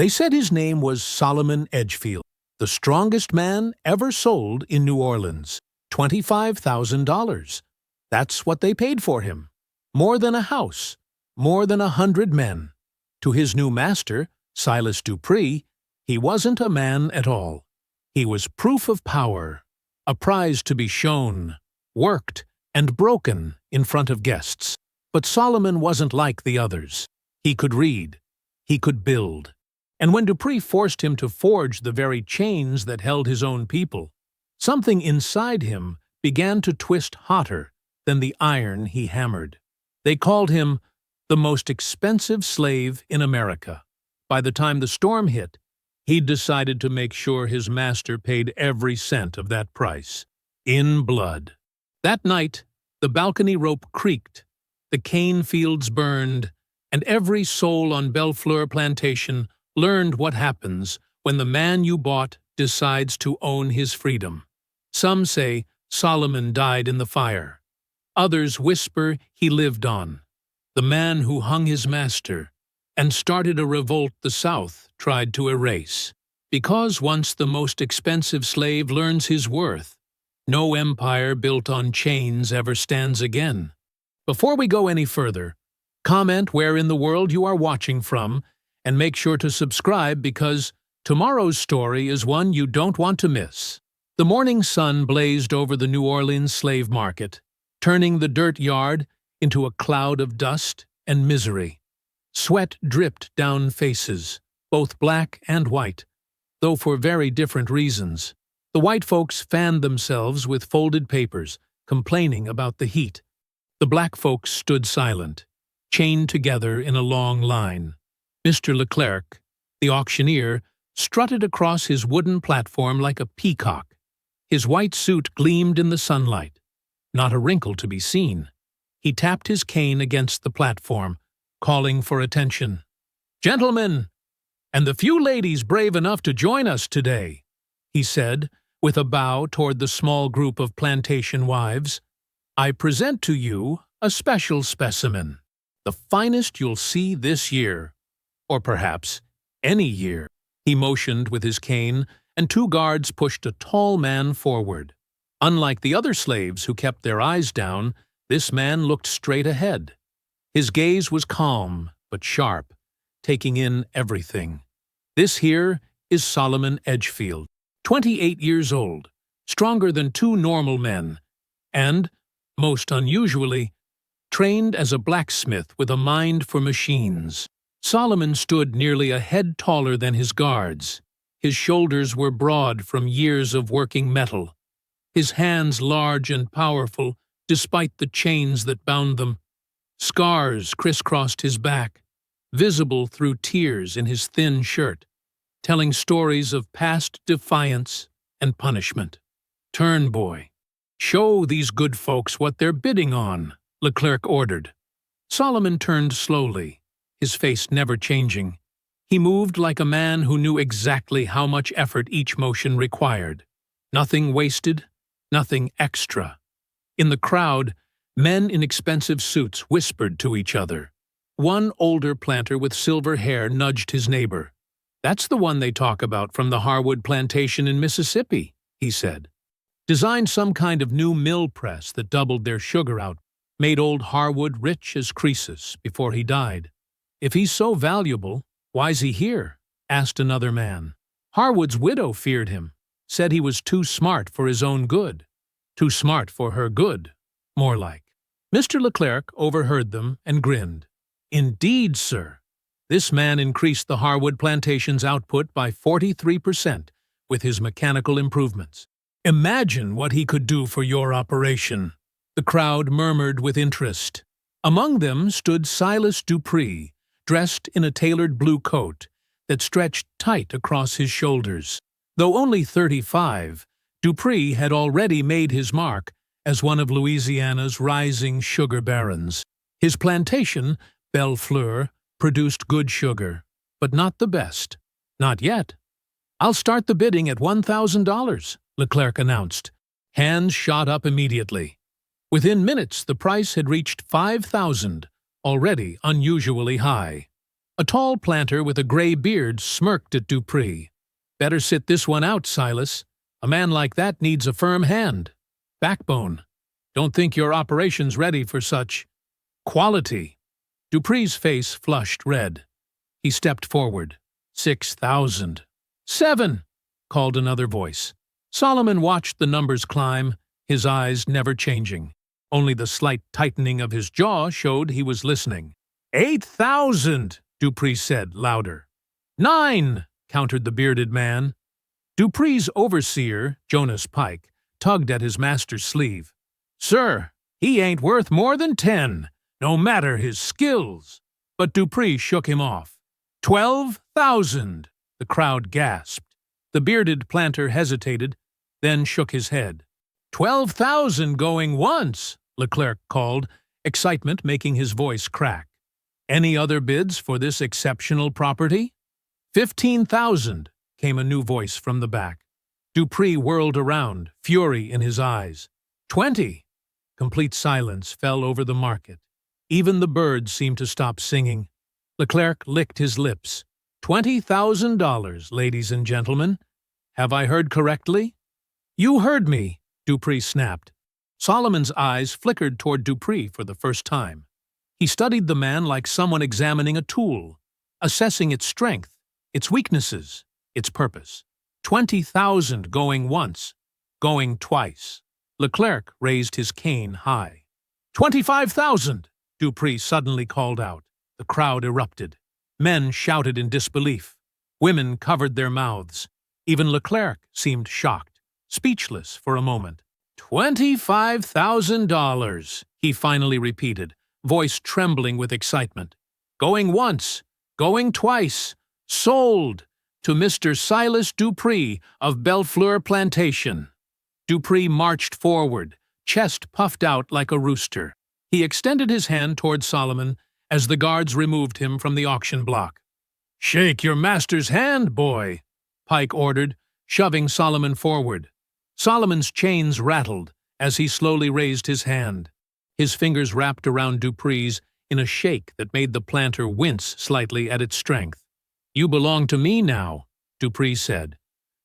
They said his name was Solomon Edgefield, the strongest man ever sold in New Orleans. $25,000. That's what they paid for him. More than a house, more than 100 men. To his new master, Silas Dupree, he wasn't a man at all. He was proof of power, a prize to be shown, worked, and broken in front of guests. But Solomon wasn't like the others. He could read. He could build. And when Dupree forced him to forge the very chains that held his own people, something inside him began to twist hotter than the iron he hammered. They called him the most expensive slave in America. By the time the storm hit, he'd decided to make sure his master paid every cent of that price, in blood. That night, the balcony rope creaked, the cane fields burned, and every soul on Bellefleur Plantation learned what happens when the man you bought decides to own his freedom. Some say Solomon died in the fire. Others whisper he lived on. The man who hung his master and started a revolt the South tried to erase. Because once the most expensive slave learns his worth, no empire built on chains ever stands again. Before we go any further, comment where in the world you are watching from, and make sure to subscribe because tomorrow's story is one you don't want to miss. The morning sun blazed over the New Orleans slave market, turning the dirt yard into a cloud of dust and misery. Sweat dripped down faces, both black and white, though for very different reasons. The white folks fanned themselves with folded papers, complaining about the heat. The black folks stood silent, chained together in a long line. Mr. Leclerc, the auctioneer, strutted across his wooden platform like a peacock. His white suit gleamed in the sunlight, not a wrinkle to be seen. He tapped his cane against the platform, calling for attention. "Gentlemen, and the few ladies brave enough to join us today," he said, with a bow toward the small group of plantation wives, "I present to you a special specimen, the finest you'll see this year, or perhaps any year." He motioned with his cane, and two guards pushed a tall man forward. Unlike the other slaves who kept their eyes down, this man looked straight ahead. His gaze was calm but sharp, taking in everything. This here is Solomon Edgefield, 28 years old, stronger than two normal men, and, most unusually, trained as a blacksmith with a mind for machines. Solomon stood nearly a head taller than his guards. His shoulders were broad from years of working metal, his hands large and powerful despite the chains that bound them. Scars crisscrossed his back, visible through tears in his thin shirt, telling stories of past defiance and punishment. "Turn, boy. Show these good folks what they're bidding on," Leclerc ordered. Solomon turned slowly, his face never changing. He moved like a man who knew exactly how much effort each motion required. Nothing wasted, nothing extra. In the crowd, men in expensive suits whispered to each other. One older planter with silver hair nudged his neighbor. "That's the one they talk about from the Harwood plantation in Mississippi," he said. "Designed some kind of new mill press that doubled their sugar out, made old Harwood rich as Croesus before he died." "If he's so valuable, why's he here?" asked another man. "Harwood's widow feared him, said he was too smart for his own good. Too smart for her good, more like." Mr. Leclerc overheard them and grinned. "Indeed, sir. This man increased the Harwood plantation's output by 43% with his mechanical improvements. Imagine what he could do for your operation." The crowd murmured with interest. Among them stood Silas Dupree, dressed in a tailored blue coat that stretched tight across his shoulders. Though only 35, Dupree had already made his mark as one of Louisiana's rising sugar barons. His plantation, Bellefleur, produced good sugar, but not the best. Not yet. "I'll start the bidding at $1,000, Leclerc announced. Hands shot up immediately. Within minutes, the price had reached $5,000, already unusually high. A tall planter with a gray beard smirked at Dupree. "Better sit this one out, Silas. A man like that needs a firm hand. Backbone. Don't think your operation's ready for such quality." Dupree's face flushed red. He stepped forward. 6,000. 7, called another voice. Solomon watched the numbers climb, his eyes never changing. Only the slight tightening of his jaw showed he was listening. 8,000, Dupree said, louder. 9, countered the bearded man. Dupree's overseer, Jonas Pike, tugged at his master's sleeve. "Sir, he ain't worth more than 10, no matter his skills." But Dupree shook him off. 12,000, the crowd gasped. The bearded planter hesitated, then shook his head. 12,000 going once, Leclerc called, excitement making his voice crack. "Any other bids for this exceptional property?" 15,000, came a new voice from the back. Dupree whirled around, fury in his eyes. 20. Complete silence fell over the market. Even the birds seemed to stop singing. Leclerc licked his lips. $20,000, ladies and gentlemen. Have I heard correctly? You heard me, Dupree snapped. Solomon's eyes flickered toward Dupree for the first time. He studied the man like someone examining a tool, assessing its strength, its weaknesses, its purpose. 20,000 going once, going twice. Leclerc raised his cane high. 25,000, Dupree suddenly called out. The crowd erupted. Men shouted in disbelief. Women covered their mouths. Even Leclerc seemed shocked, speechless for a moment. $25,000, he finally repeated, voice trembling with excitement. Going once, going twice, sold to Mr. Silas Dupree of Bellefleur Plantation. Dupree marched forward, chest puffed out like a rooster. He extended his hand toward Solomon as the guards removed him from the auction block. "Shake your master's hand, boy," Pike ordered, shoving Solomon forward. Solomon's chains rattled as he slowly raised his hand. His fingers wrapped around Dupree's in a shake that made the planter wince slightly at its strength. "You belong to me now," Dupree said.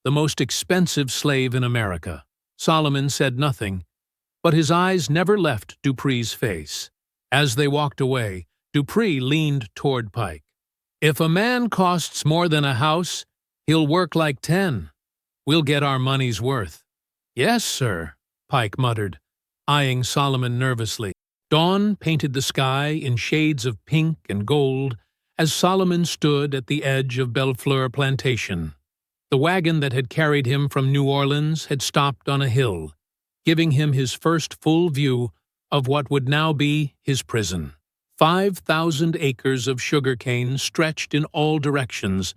"The most expensive slave in America." Solomon said nothing, but his eyes never left Dupree's face. As they walked away, Dupree leaned toward Pike. "If a man costs more than a house, he'll work like 10. We'll get our money's worth." "Yes, sir," Pike muttered, eyeing Solomon nervously. Dawn painted the sky in shades of pink and gold as Solomon stood at the edge of Bellefleur Plantation. The wagon that had carried him from New Orleans had stopped on a hill, giving him his first full view of what would now be his prison. 5,000 acres of sugarcane stretched in all directions,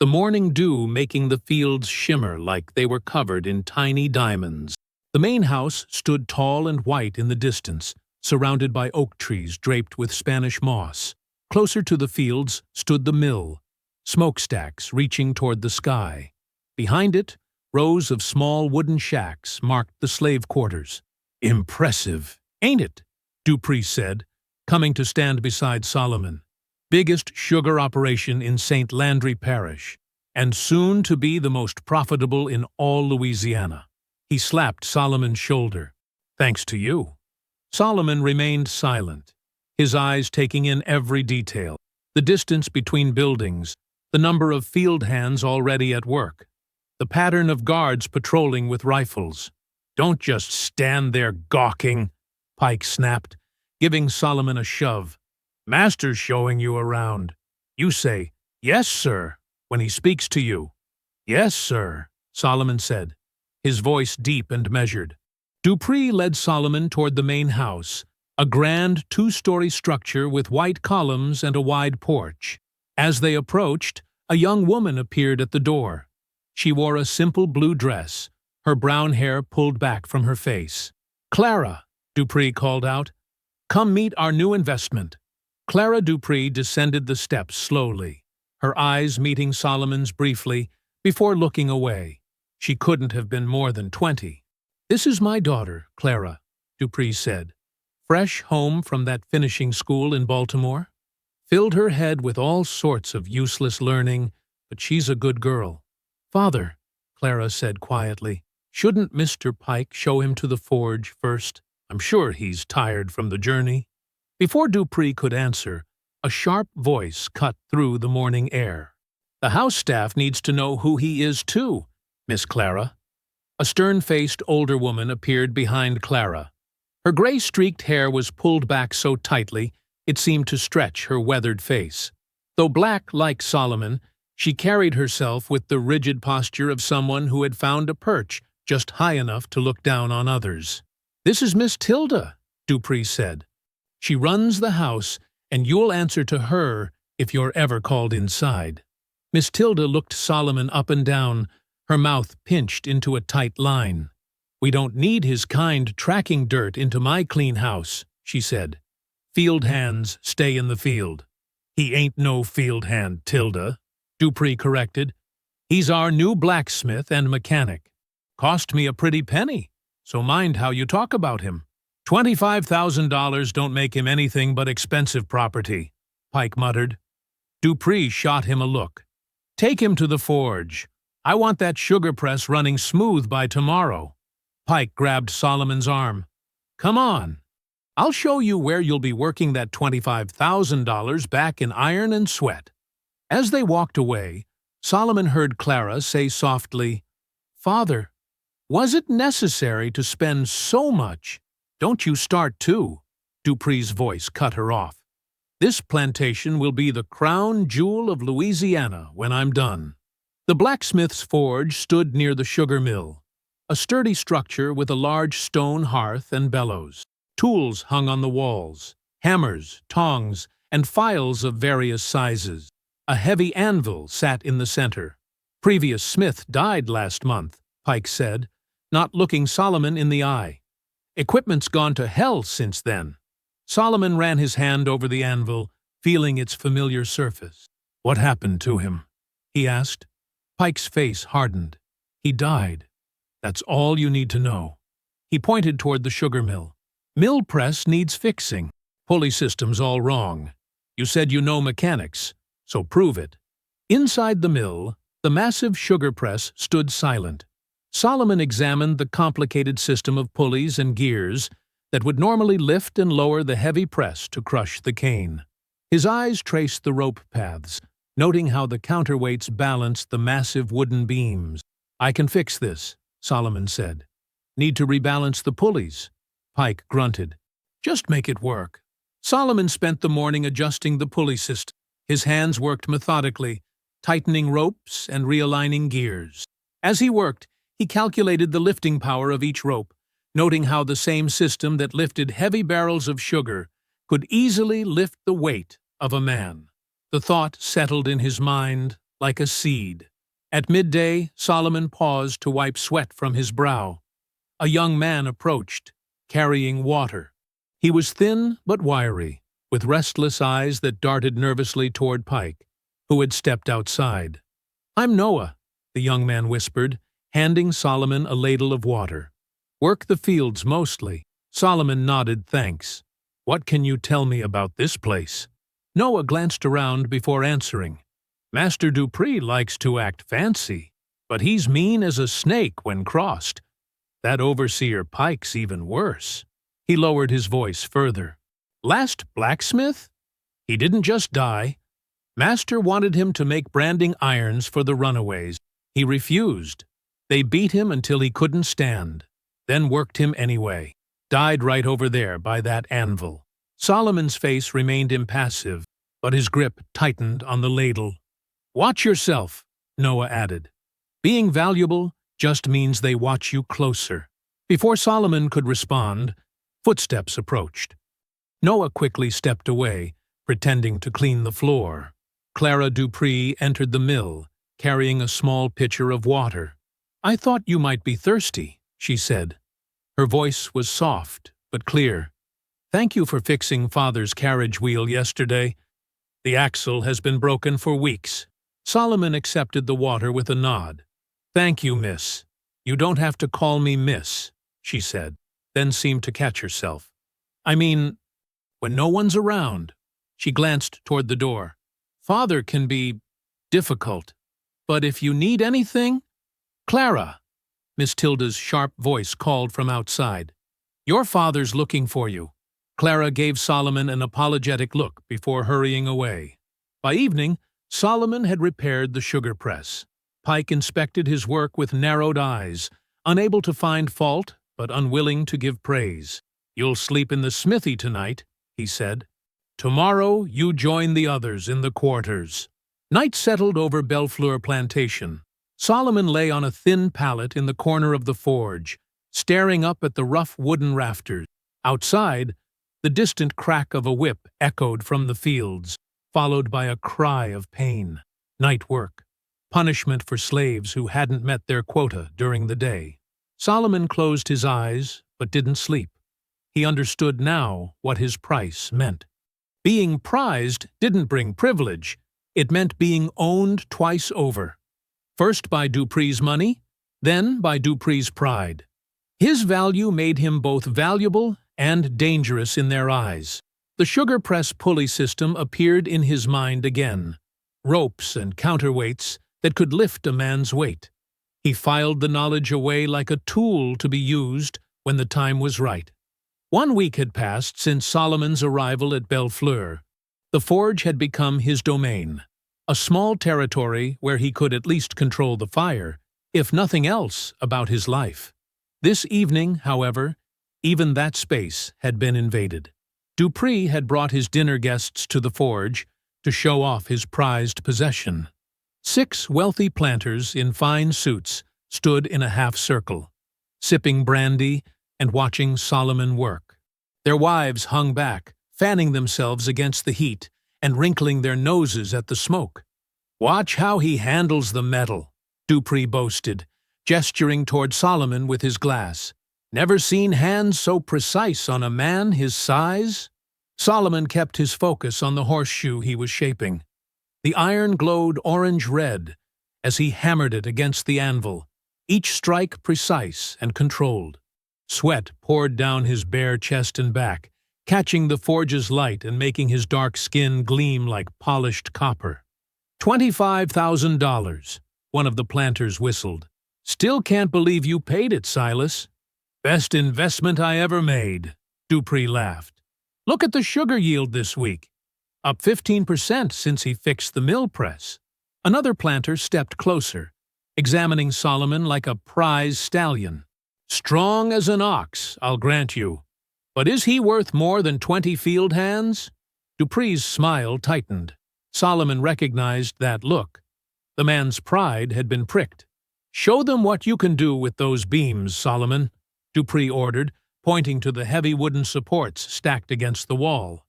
the morning dew making the fields shimmer like they were covered in tiny diamonds. The main house stood tall and white in the distance, surrounded by oak trees draped with Spanish moss. Closer to the fields stood the mill, smokestacks reaching toward the sky. Behind it, rows of small wooden shacks marked the slave quarters. "Impressive, ain't it?" Dupree said, coming to stand beside Solomon. "Biggest sugar operation in St. Landry Parish, and soon to be the most profitable in all Louisiana." He slapped Solomon's shoulder. "Thanks to you." Solomon remained silent, his eyes taking in every detail. The distance between buildings, the number of field hands already at work, the pattern of guards patrolling with rifles. "Don't just stand there gawking," Pike snapped, giving Solomon a shove. "Master's showing you around. You say, 'Yes, sir,' when he speaks to you." "Yes, sir," Solomon said, his voice deep and measured. Dupree led Solomon toward the main house, a grand two-story structure with white columns and a wide porch. As they approached, a young woman appeared at the door. She wore a simple blue dress, her brown hair pulled back from her face. "Clara," Dupree called out, "come meet our new investment." Clara Dupree descended the steps slowly, her eyes meeting Solomon's briefly before looking away. She couldn't have been more than 20. "This is my daughter, Clara," Dupree said. "Fresh home from that finishing school in Baltimore." Filled her head with all sorts of useless learning, but she's a good girl. Father, Clara said quietly, shouldn't Mr. Pike show him to the forge first? I'm sure he's tired from the journey. Before Dupree could answer, a sharp voice cut through the morning air. The house staff needs to know who he is too, Miss Clara. A stern-faced older woman appeared behind Clara. Her gray-streaked hair was pulled back so tightly it seemed to stretch her weathered face. Though black like Solomon, she carried herself with the rigid posture of someone who had found a perch just high enough to look down on others. "This is Miss Tilda," Dupree said. "She runs the house, and you'll answer to her if you're ever called inside." Miss Tilda looked Solomon up and down, her mouth pinched into a tight line. "We don't need his kind tracking dirt into my clean house," she said. "Field hands stay in the field." "He ain't no field hand, Tilda," Dupree corrected. "He's our new blacksmith and mechanic. Cost me a pretty penny, so mind how you talk about him. $25,000 don't make him anything but expensive property," Pike muttered. Dupree shot him a look. "Take him to the forge. I want that sugar press running smooth by tomorrow." Pike grabbed Solomon's arm. "Come on. I'll show you where you'll be working that $25,000 back in iron and sweat." As they walked away, Solomon heard Clara say softly, "Father, was it necessary to spend so much?" "Don't you start too," Dupree's voice cut her off. "This plantation will be the crown jewel of Louisiana when I'm done." The blacksmith's forge stood near the sugar mill, a sturdy structure with a large stone hearth and bellows. Tools hung on the walls, hammers, tongs, and files of various sizes. A heavy anvil sat in the center. "Previous smith died last month," Pike said, not looking Solomon in the eye. "Equipment's gone to hell since then." Solomon ran his hand over the anvil, feeling its familiar surface. "What happened to him?" he asked. Pike's face hardened. "He died. That's all you need to know." He pointed toward the sugar mill. "Mill press needs fixing. Pulley system's all wrong. You said you know mechanics, so prove it." Inside the mill, the massive sugar press stood silent. Solomon examined the complicated system of pulleys and gears that would normally lift and lower the heavy press to crush the cane. His eyes traced the rope paths, noting how the counterweights balanced the massive wooden beams. "I can fix this," Solomon said. "Need to rebalance the pulleys?" Pike grunted. "Just make it work." Solomon spent the morning adjusting the pulley system. His hands worked methodically, tightening ropes and realigning gears. As he worked, he calculated the lifting power of each rope, noting how the same system that lifted heavy barrels of sugar could easily lift the weight of a man. The thought settled in his mind like a seed. At midday, Solomon paused to wipe sweat from his brow. A young man approached, carrying water. He was thin but wiry, with restless eyes that darted nervously toward Pike, who had stepped outside. "I'm Noah," the young man whispered, handing Solomon a ladle of water. "Work the fields mostly." Solomon nodded thanks. "What can you tell me about this place?" Noah glanced around before answering. "Master Dupree likes to act fancy, but he's mean as a snake when crossed. That overseer Pike's even worse." He lowered his voice further. "Last blacksmith? He didn't just die. Master wanted him to make branding irons for the runaways. He refused. They beat him until he couldn't stand, then worked him anyway. Died right over there by that anvil." Solomon's face remained impassive, but his grip tightened on the ladle. "Watch yourself," Noah added. "Being valuable just means they watch you closer." Before Solomon could respond, footsteps approached. Noah quickly stepped away, pretending to clean the floor. Clara Dupree entered the mill, carrying a small pitcher of water. "I thought you might be thirsty," she said. Her voice was soft but clear. "Thank you for fixing Father's carriage wheel yesterday. The axle has been broken for weeks." Solomon accepted the water with a nod. "Thank you, miss. You don't have to call me miss," she said, then seemed to catch herself. "I mean, when no one's around." She glanced toward the door. "Father can be difficult, but if you need anything—" "Clara!" Miss Tilda's sharp voice called from outside. "Your father's looking for you." Clara gave Solomon an apologetic look before hurrying away. By evening, Solomon had repaired the sugar press. Pike inspected his work with narrowed eyes, unable to find fault but unwilling to give praise. "You'll sleep in the smithy tonight," he said. "Tomorrow you join the others in the quarters." Night settled over Bellefleur Plantation. Solomon lay on a thin pallet in the corner of the forge, staring up at the rough wooden rafters. Outside, the distant crack of a whip echoed from the fields, followed by a cry of pain. Night work. Punishment for slaves who hadn't met their quota during the day. Solomon closed his eyes, but didn't sleep. He understood now what his price meant. Being prized didn't bring privilege. It meant being owned twice over. First by Dupree's money, then by Dupree's pride. His value made him both valuable and dangerous in their eyes. The sugar press pulley system appeared in his mind again. Ropes and counterweights that could lift a man's weight. He filed the knowledge away like a tool to be used when the time was right. 1 week had passed since Solomon's arrival at Bellefleur. The forge had become his domain, a small territory where he could at least control the fire, if nothing else about his life. This evening, however, even that space had been invaded. Dupree had brought his dinner guests to the forge to show off his prized possession. 6 wealthy planters in fine suits stood in a half-circle, sipping brandy and watching Solomon work. Their wives hung back, fanning themselves against the heat and wrinkling their noses at the smoke. "Watch how he handles the metal," Dupree boasted, gesturing toward Solomon with his glass. "Never seen hands so precise on a man his size?" Solomon kept his focus on the horseshoe he was shaping. The iron glowed orange-red as he hammered it against the anvil, each strike precise and controlled. Sweat poured down his bare chest and back, catching the forge's light and making his dark skin gleam like polished copper. $25,000, one of the planters whistled. "Still can't believe you paid it, Silas." "Best investment I ever made," Dupree laughed. "Look at the sugar yield this week. Up 15% since he fixed the mill press." Another planter stepped closer, examining Solomon like a prize stallion. "Strong as an ox, I'll grant you. But is he worth more than 20 field hands?" Dupree's smile tightened. Solomon recognized that look. The man's pride had been pricked. "Show them what you can do with those beams, Solomon," Dupree ordered, pointing to the heavy wooden supports stacked against the wall.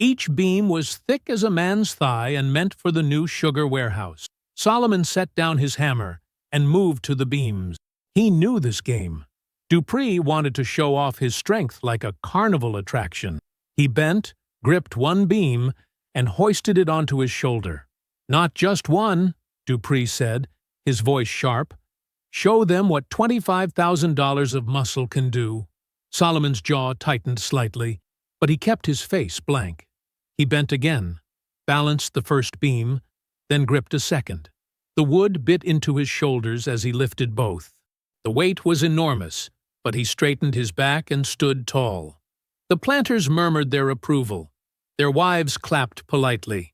Each beam was thick as a man's thigh and meant for the new sugar warehouse. Solomon set down his hammer and moved to the beams. He knew this game. Dupree wanted to show off his strength like a carnival attraction. He bent, gripped one beam, and hoisted it onto his shoulder. "Not just one," Dupree said, his voice sharp. "Show them what $25,000 of muscle can do." Solomon's jaw tightened slightly, but he kept his face blank. He bent again, balanced the first beam, then gripped a second. The wood bit into his shoulders as he lifted both. The weight was enormous, but he straightened his back and stood tall. The planters murmured their approval. Their wives clapped politely.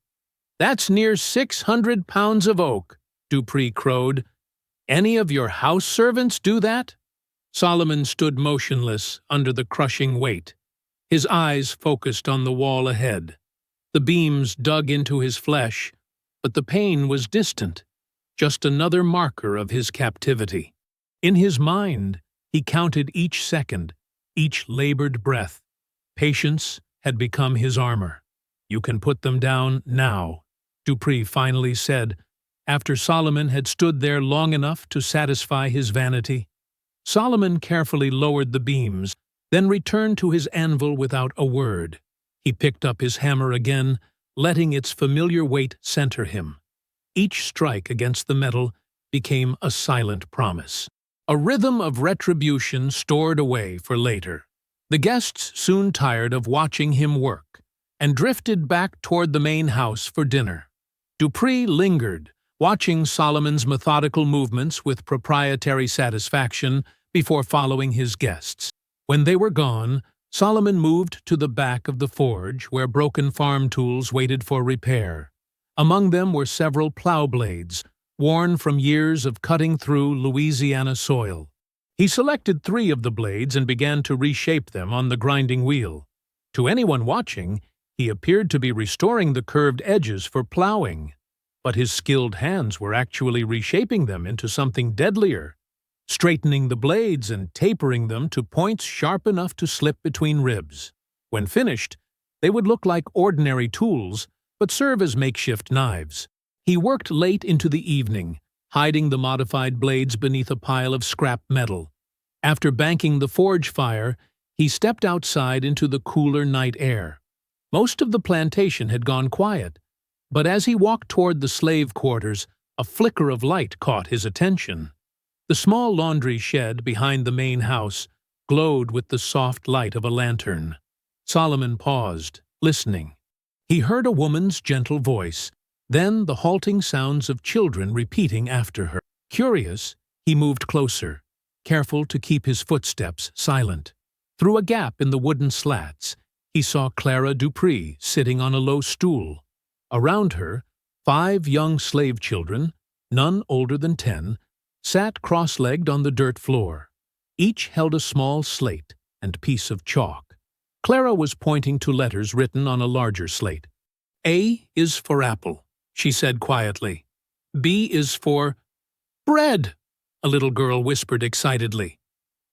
"That's near 600 pounds of oak," Dupree crowed. "Any of your house servants do that?" Solomon stood motionless under the crushing weight, his eyes focused on the wall ahead. The beams dug into his flesh, but the pain was distant, just another marker of his captivity. In his mind, he counted each second, each labored breath. Patience had become his armor. "You can put them down now," Dupree finally said, after Solomon had stood there long enough to satisfy his vanity. Solomon carefully lowered the beams, then returned to his anvil without a word. He picked up his hammer again, letting its familiar weight center him. Each strike against the metal became a silent promise, a rhythm of retribution stored away for later. The guests soon tired of watching him work. and drifted back toward the main house for dinner. Dupree lingered, watching Solomon's methodical movements with proprietary satisfaction before following his guests. When they were gone, Solomon moved to the back of the forge where broken farm tools waited for repair. Among them were several plow blades, worn from years of cutting through Louisiana soil. He selected 3 of the blades and began to reshape them on the grinding wheel. To anyone watching, he appeared to be restoring the curved edges for plowing, but his skilled hands were actually reshaping them into something deadlier, straightening the blades and tapering them to points sharp enough to slip between ribs. When finished, they would look like ordinary tools, but serve as makeshift knives. He worked late into the evening, hiding the modified blades beneath a pile of scrap metal. After banking the forge fire, he stepped outside into the cooler night air. Most of the plantation had gone quiet, but as he walked toward the slave quarters, a flicker of light caught his attention. The small laundry shed behind the main house glowed with the soft light of a lantern. Solomon paused, listening. He heard a woman's gentle voice, then the halting sounds of children repeating after her. Curious, he moved closer, careful to keep his footsteps silent. Through a gap in the wooden slats, he saw Clara Dupree sitting on a low stool. Around her, 5 young slave children, none older than 10, sat cross-legged on the dirt floor. Each held a small slate and piece of chalk. Clara was pointing to letters written on a larger slate. A is for apple, she said quietly. B is for bread, a little girl whispered excitedly.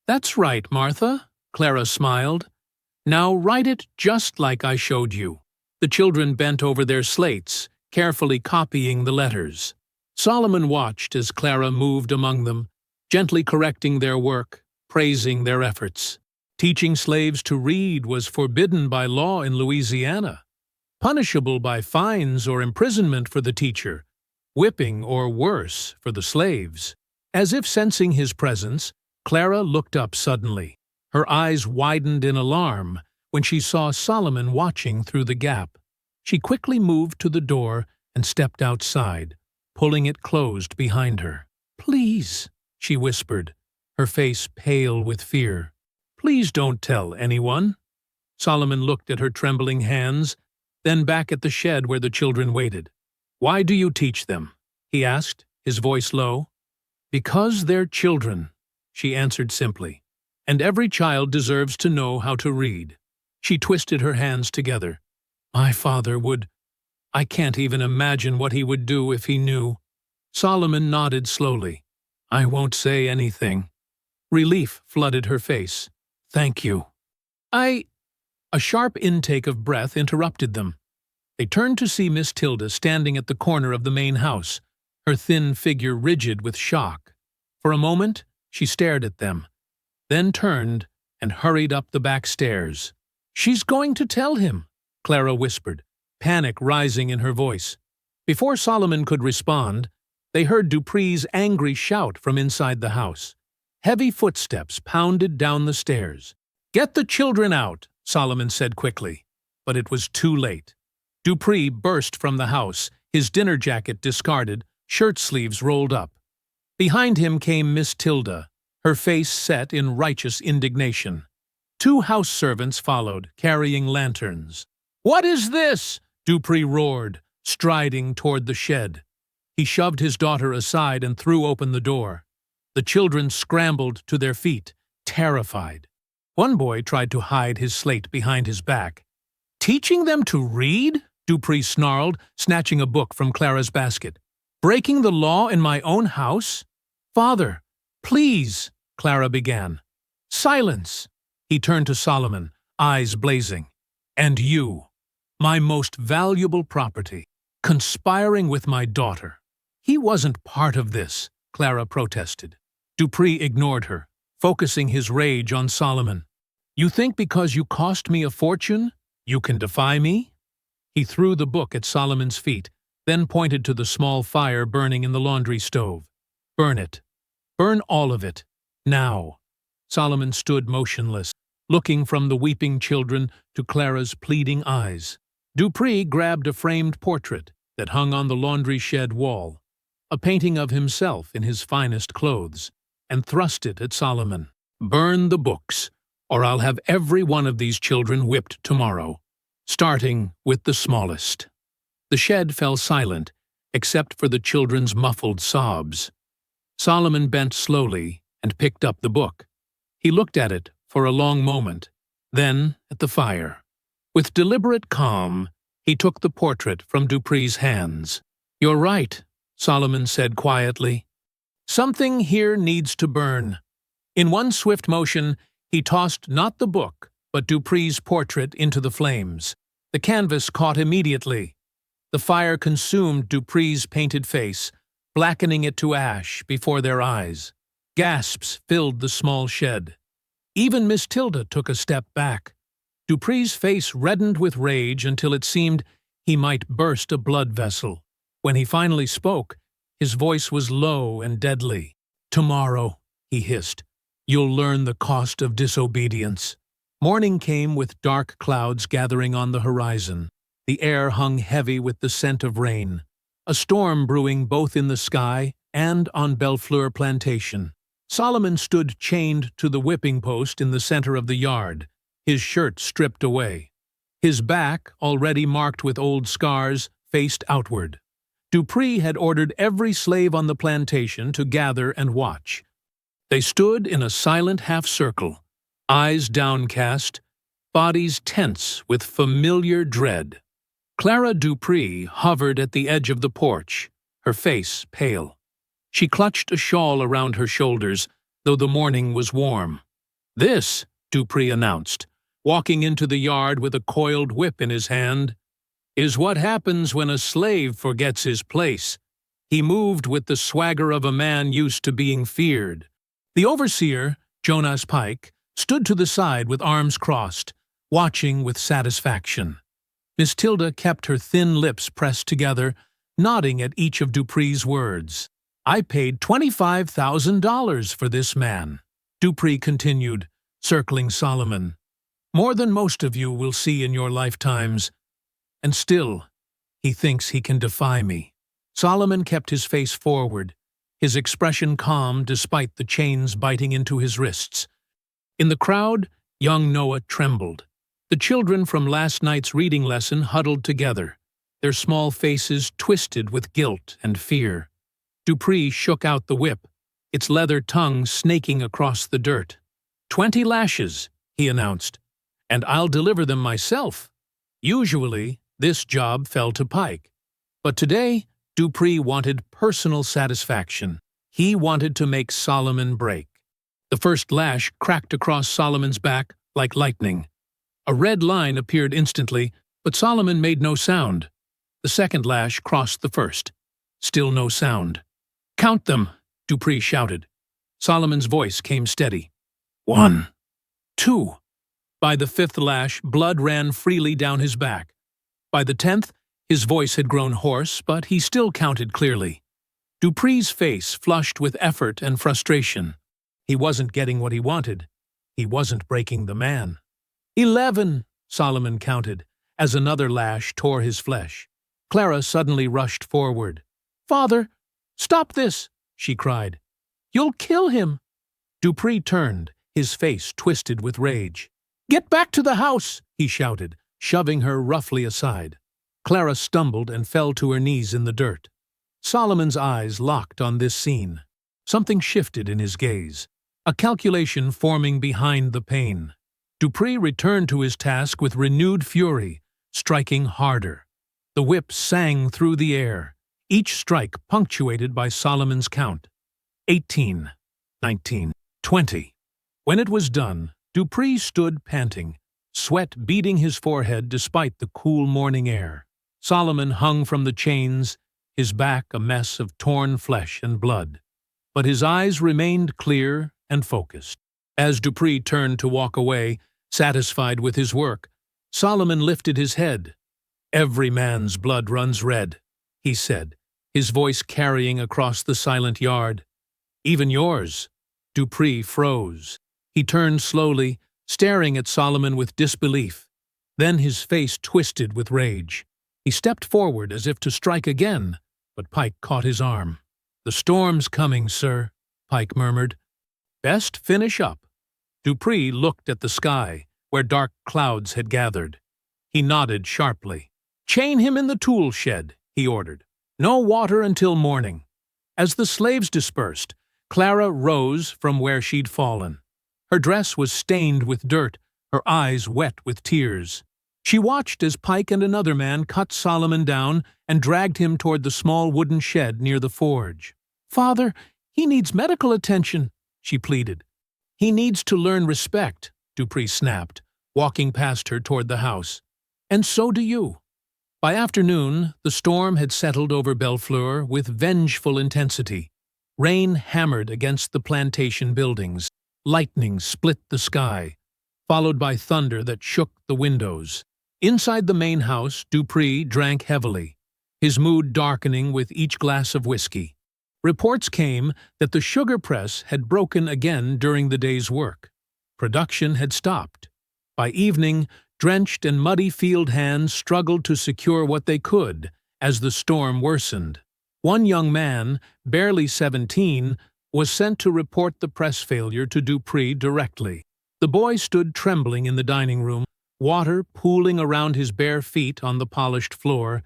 That's right, Martha, Clara smiled. Now write it just like I showed you. The children bent over their slates, carefully copying the letters. Solomon watched as Clara moved among them, gently correcting their work, praising their efforts. Teaching slaves to read was forbidden by law in Louisiana, punishable by fines or imprisonment for the teacher, whipping or worse for the slaves. As if sensing his presence, Clara looked up suddenly. Her eyes widened in alarm when she saw Solomon watching through the gap. She quickly moved to the door and stepped outside, pulling it closed behind her. Please, she whispered, her face pale with fear. Please don't tell anyone. Solomon looked at her trembling hands, then back at the shed where the children waited. Why do you teach them? He asked, his voice low. Because they're children, she answered simply, and every child deserves to know how to read. She twisted her hands together. My father would... I can't even imagine what he would do if he knew. Solomon nodded slowly. I won't say anything. Relief flooded her face. Thank you. A sharp intake of breath interrupted them. They turned to see Miss Tilda standing at the corner of the main house, her thin figure rigid with shock. For a moment, she stared at them, then turned and hurried up the back stairs. She's going to tell him, Clara whispered, panic rising in her voice. Before Solomon could respond, they heard Dupree's angry shout from inside the house. Heavy footsteps pounded down the stairs. Get the children out, Solomon said quickly. But it was too late. Dupree burst from the house, his dinner jacket discarded, shirt sleeves rolled up. Behind him came Miss Tilda, her face set in righteous indignation. 2 house servants followed, carrying lanterns. What is this? Dupree roared, striding toward the shed. He shoved his daughter aside and threw open the door. The children scrambled to their feet, terrified. One boy tried to hide his slate behind his back. Teaching them to read? Dupree snarled, snatching a book from Clara's basket. Breaking the law in my own house? Father, please, Clara began. Silence. He turned to Solomon, eyes blazing. And you, my most valuable property, conspiring with my daughter. He wasn't part of this, Clara protested. Dupree ignored her, focusing his rage on Solomon. You think because you cost me a fortune, you can defy me? He threw the book at Solomon's feet, then pointed to the small fire burning in the laundry stove. Burn it. Burn all of it. Now. Solomon stood motionless, looking from the weeping children to Clara's pleading eyes. Dupree grabbed a framed portrait that hung on the laundry shed wall, a painting of himself in his finest clothes, and thrust it at Solomon. "Burn the books, or I'll have every one of these children whipped tomorrow, starting with the smallest." The shed fell silent, except for the children's muffled sobs. Solomon bent slowly and picked up the book. He looked at it for a long moment, then at the fire. With deliberate calm, he took the portrait from Dupree's hands. "You're right," Solomon said quietly. "Something here needs to burn." In one swift motion, he tossed not the book, but Dupree's portrait into the flames. The canvas caught immediately. The fire consumed Dupree's painted face, blackening it to ash before their eyes. Gasps filled the small shed. Even Miss Tilda took a step back. Dupree's face reddened with rage until it seemed he might burst a blood vessel. When he finally spoke, his voice was low and deadly. "Tomorrow," he hissed, "you'll learn the cost of disobedience." Morning came with dark clouds gathering on the horizon. The air hung heavy with the scent of rain, a storm brewing both in the sky and on Bellefleur Plantation. Solomon stood chained to the whipping post in the center of the yard, his shirt stripped away. His back, already marked with old scars, faced outward. Dupree had ordered every slave on the plantation to gather and watch. They stood in a silent half-circle, eyes downcast, bodies tense with familiar dread. Clara Dupree hovered at the edge of the porch, her face pale. She clutched a shawl around her shoulders, though the morning was warm. "This," Dupree announced, walking into the yard with a coiled whip in his hand, "is what happens when a slave forgets his place." He moved with the swagger of a man used to being feared. The overseer, Jonas Pike, stood to the side with arms crossed, watching with satisfaction. Miss Tilda kept her thin lips pressed together, nodding at each of Dupree's words. "I paid $25,000 for this man," Dupree continued, circling Solomon. "More than most of you will see in your lifetimes. And still, he thinks he can defy me." Solomon kept his face forward, his expression calm despite the chains biting into his wrists. In the crowd, young Noah trembled. The children from last night's reading lesson huddled together, their small faces twisted with guilt and fear. Dupree shook out the whip, its leather tongue snaking across the dirt. 20 lashes, he announced, "and I'll deliver them myself." Usually, this job fell to Pike, but today Dupree wanted personal satisfaction. He wanted to make Solomon break. The first lash cracked across Solomon's back like lightning. A red line appeared instantly, but Solomon made no sound. The second lash crossed the first. Still no sound. "Count them," Dupree shouted. Solomon's voice came steady. 1, 2. By the fifth lash, blood ran freely down his back. By the 10th, his voice had grown hoarse, but he still counted clearly. Dupree's face flushed with effort and frustration. He wasn't getting what he wanted. He wasn't breaking the man. 11, Solomon counted, as another lash tore his flesh. Clara suddenly rushed forward. "Father, stop this!" she cried. "You'll kill him!" Dupree turned, his face twisted with rage. "Get back to the house!" he shouted, shoving her roughly aside. Clara stumbled and fell to her knees in the dirt. Solomon's eyes locked on this scene. Something shifted in his gaze, a calculation forming behind the pain. Dupree returned to his task with renewed fury, striking harder. The whip sang through the air, each strike punctuated by Solomon's count. 18, 19, 20. When it was done, Dupree stood panting, sweat beading his forehead despite the cool morning air. Solomon hung from the chains, his back a mess of torn flesh and blood. But his eyes remained clear and focused. As Dupree turned to walk away, satisfied with his work, Solomon lifted his head. "Every man's blood runs red," he said, his voice carrying across the silent yard. "Even yours." Dupree froze. He turned slowly, staring at Solomon with disbelief. Then his face twisted with rage. He stepped forward as if to strike again, but Pike caught his arm. "The storm's coming, sir," Pike murmured. "Best finish up." Dupree looked at the sky, where dark clouds had gathered. He nodded sharply. "Chain him in the tool shed," he ordered. "No water until morning." As the slaves dispersed, Clara rose from where she'd fallen. Her dress was stained with dirt, her eyes wet with tears. She watched as Pike and another man cut Solomon down and dragged him toward the small wooden shed near the forge. "Father, he needs medical attention," she pleaded. "He needs to learn respect," Dupree snapped, walking past her toward the house. "And so do you." By afternoon, the storm had settled over Bellefleur with vengeful intensity. Rain hammered against the plantation buildings. Lightning split the sky, followed by thunder that shook the windows. Inside the main house, Dupree drank heavily, his mood darkening with each glass of whiskey. Reports came that the sugar press had broken again during the day's work. Production had stopped. By evening, drenched and muddy field hands struggled to secure what they could as the storm worsened. One young man, barely 17, was sent to report the press failure to Dupree directly. The boy stood trembling in the dining room, water pooling around his bare feet on the polished floor,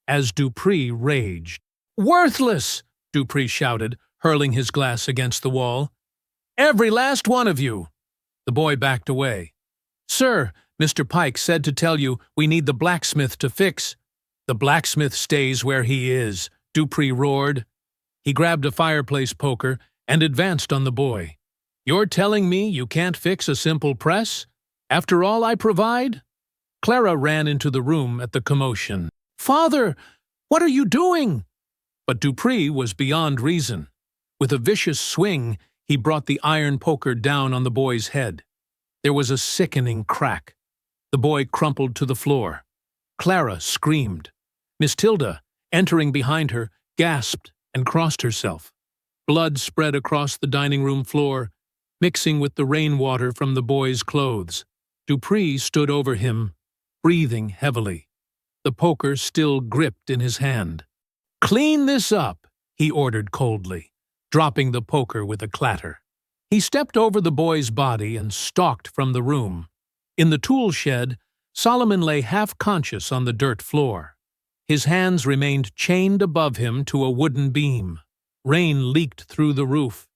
as Dupree raged. "Worthless!" Dupree shouted, hurling his glass against the wall. "Every last one of you!" The boy backed away. "Sir, Mr. Pike said to tell you we need the blacksmith to fix." "The blacksmith stays where he is," Dupree roared. He grabbed a fireplace poker and advanced on the boy. "You're telling me you can't fix a simple press? After all I provide?" Clara ran into the room at the commotion. "Father, what are you doing?" But Dupree was beyond reason. With a vicious swing, he brought the iron poker down on the boy's head. There was a sickening crack. The boy crumpled to the floor. Clara screamed. Miss Tilda, entering behind her, gasped and crossed herself. Blood spread across the dining room floor, mixing with the rainwater from the boy's clothes. Dupree stood over him, breathing heavily, the poker still gripped in his hand. "Clean this up," he ordered coldly, dropping the poker with a clatter. He stepped over the boy's body and stalked from the room. In the tool shed, Solomon lay half-conscious on the dirt floor. His hands remained chained above him to a wooden beam. Rain leaked through the roof,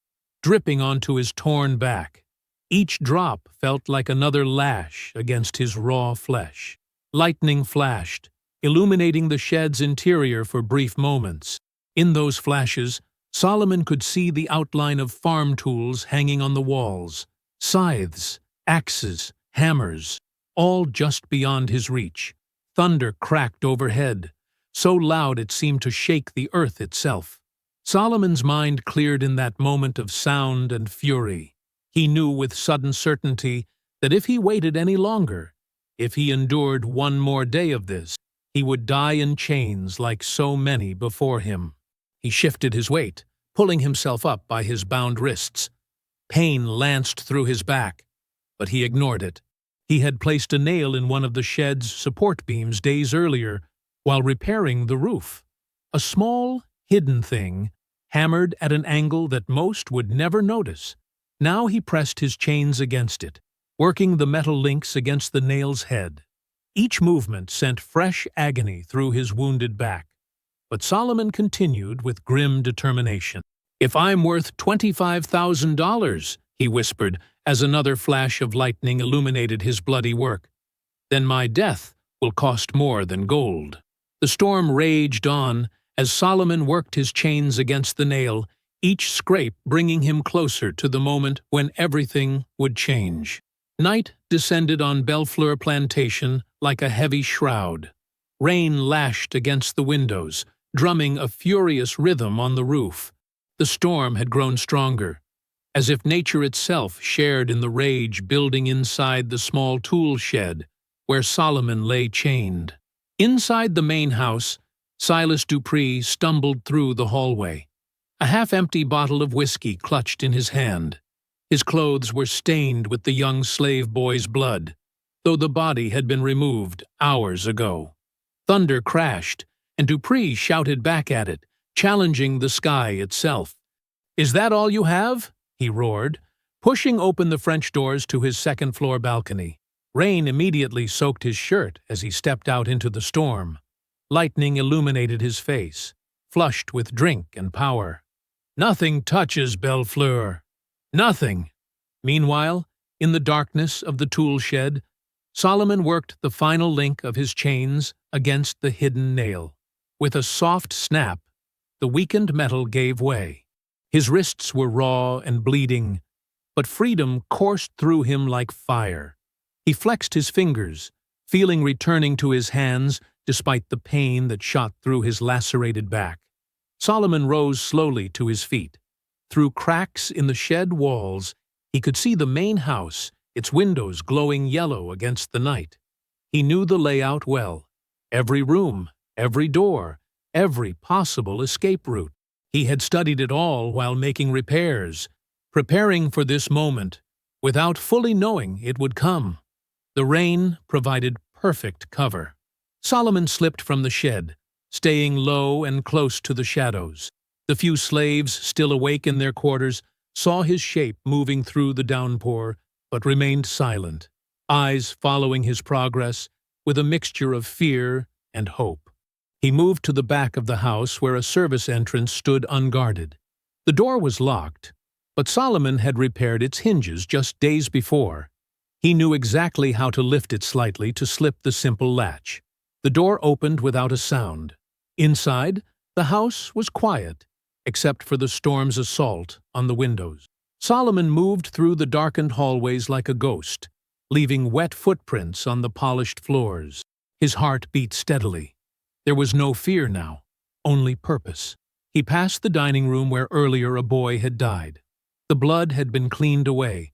dripping onto his torn back. Each drop felt like another lash against his raw flesh. Lightning flashed, illuminating the shed's interior for brief moments. In those flashes, Solomon could see the outline of farm tools hanging on the walls, scythes, axes, hammers, all just beyond his reach. Thunder cracked overhead, so loud it seemed to shake the earth itself. Solomon's mind cleared in that moment of sound and fury. He knew with sudden certainty that if he waited any longer, if he endured one more day of this, he would die in chains like so many before him. He shifted his weight, pulling himself up by his bound wrists. Pain lanced through his back, but he ignored it. He had placed a nail in one of the shed's support beams days earlier while repairing the roof. A small, hidden thing, hammered at an angle that most would never notice. Now he pressed his chains against it, working the metal links against the nail's head. Each movement sent fresh agony through his wounded back. But Solomon continued with grim determination. "If I'm worth $25,000, he whispered as another flash of lightning illuminated his bloody work, "then my death will cost more than gold." The storm raged on as Solomon worked his chains against the nail, each scrape bringing him closer to the moment when everything would change. Night descended on Bellefleur Plantation like a heavy shroud. Rain lashed against the windows, drumming a furious rhythm on the roof. The storm had grown stronger, as if nature itself shared in the rage building inside the small tool shed where Solomon lay chained. Inside the main house, Silas Dupree stumbled through the hallway, a half-empty bottle of whiskey clutched in his hand. His clothes were stained with the young slave boy's blood. though the body had been removed hours ago. Thunder crashed, and Dupree shouted back at it, challenging the sky itself. "Is that all you have?" he roared, pushing open the French doors to his second-floor balcony. Rain immediately soaked his shirt as he stepped out into the storm. Lightning illuminated his face, flushed with drink and power. "Nothing touches Bellefleur. Nothing." Meanwhile, in the darkness of the tool shed, Solomon worked the final link of his chains against the hidden nail. With a soft snap, the weakened metal gave way. His wrists were raw and bleeding, but freedom coursed through him like fire. He flexed his fingers, feeling returning to his hands despite the pain that shot through his lacerated back. Solomon rose slowly to his feet. Through cracks in the shed walls, he could see the main house, its windows glowing yellow against the night. He knew the layout well. Every room, every door, every possible escape route. He had studied it all while making repairs, preparing for this moment, without fully knowing it would come. The rain provided perfect cover. Solomon slipped from the shed, staying low and close to the shadows. The few slaves, still awake in their quarters, saw his shape moving through the downpour, but remained silent, eyes following his progress with a mixture of fear and hope. He moved to the back of the house where a service entrance stood unguarded. The door was locked, but Solomon had repaired its hinges just days before. He knew exactly how to lift it slightly to slip the simple latch. The door opened without a sound. Inside, the house was quiet, except for the storm's assault on the windows. Solomon moved through the darkened hallways like a ghost, leaving wet footprints on the polished floors. His heart beat steadily. There was no fear now, only purpose. He passed the dining room where earlier a boy had died. The blood had been cleaned away,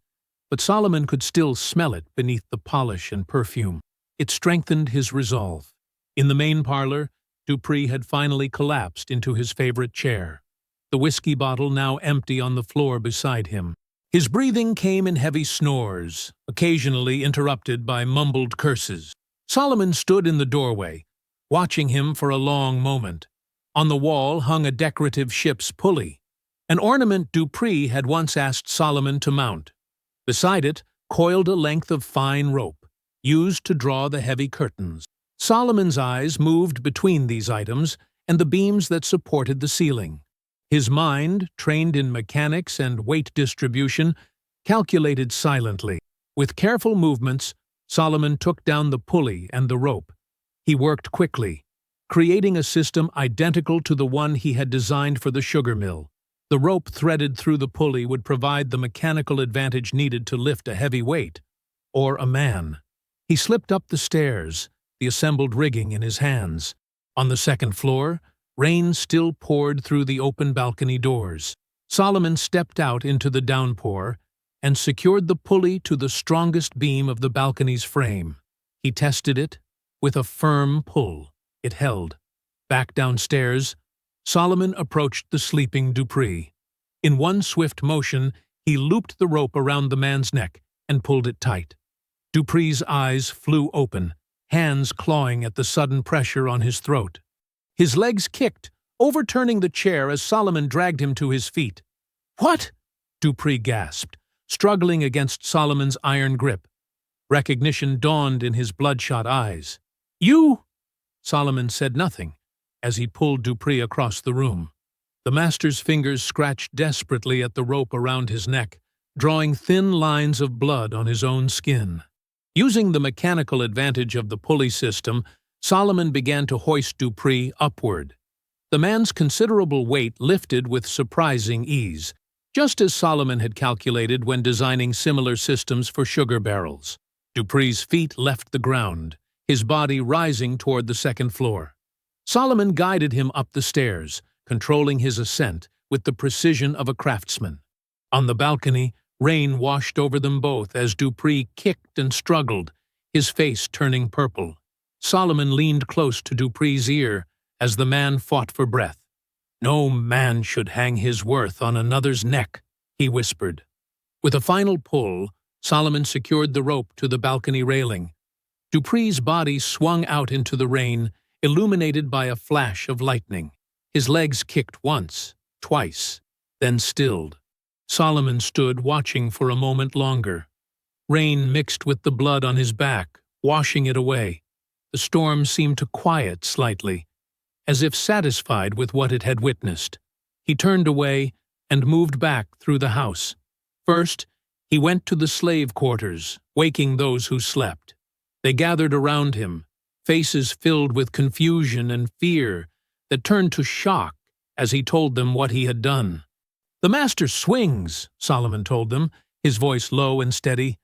but Solomon could still smell it beneath the polish and perfume. It strengthened his resolve. In the main parlor, Dupree had finally collapsed into his favorite chair, the whiskey bottle now empty on the floor beside him. His breathing came in heavy snores, occasionally interrupted by mumbled curses. Solomon stood in the doorway, watching him for a long moment. On the wall hung a decorative ship's pulley, an ornament Dupree had once asked Solomon to mount. Beside it coiled a length of fine rope, used to draw the heavy curtains. Solomon's eyes moved between these items and the beams that supported the ceiling. His mind, trained in mechanics and weight distribution, calculated silently. With careful movements, Solomon took down the pulley and the rope. He worked quickly, creating a system identical to the one he had designed for the sugar mill. The rope threaded through the pulley would provide the mechanical advantage needed to lift a heavy weight, or a man. He slipped up the stairs, the assembled rigging in his hands. On the second floor, rain still poured through the open balcony doors. Solomon stepped out into the downpour and secured the pulley to the strongest beam of the balcony's frame. He tested it with a firm pull. It held. Back downstairs, Solomon approached the sleeping Dupree. In one swift motion, he looped the rope around the man's neck and pulled it tight. Dupree's eyes flew open, hands clawing at the sudden pressure on his throat. His legs kicked, overturning the chair as Solomon dragged him to his feet. "What?" Dupree gasped, struggling against Solomon's iron grip. Recognition dawned in his bloodshot eyes. "You?" Solomon said nothing as he pulled Dupree across the room. The master's fingers scratched desperately at the rope around his neck, drawing thin lines of blood on his own skin. Using the mechanical advantage of the pulley system, Solomon began to hoist Dupree upward. The man's considerable weight lifted with surprising ease, just as Solomon had calculated when designing similar systems for sugar barrels. Dupree's feet left the ground, his body rising toward the second floor. Solomon guided him up the stairs, controlling his ascent with the precision of a craftsman. On the balcony, rain washed over them both as Dupree kicked and struggled, his face turning purple. Solomon leaned close to Dupree's ear as the man fought for breath. "No man should hang his worth on another's neck," he whispered. With a final pull, Solomon secured the rope to the balcony railing, Dupree's body swung out into the rain, illuminated by a flash of lightning. His legs kicked once, twice, then stilled. Solomon stood watching for a moment longer. Rain mixed with the blood on his back, washing it away. The storm seemed to quiet slightly, as if satisfied with what it had witnessed. He turned away and moved back through the house. First, he went to the slave quarters, waking those who slept. They gathered around him, faces filled with confusion and fear that turned to shock as he told them what he had done. "The master swings," Solomon told them, his voice low and steady,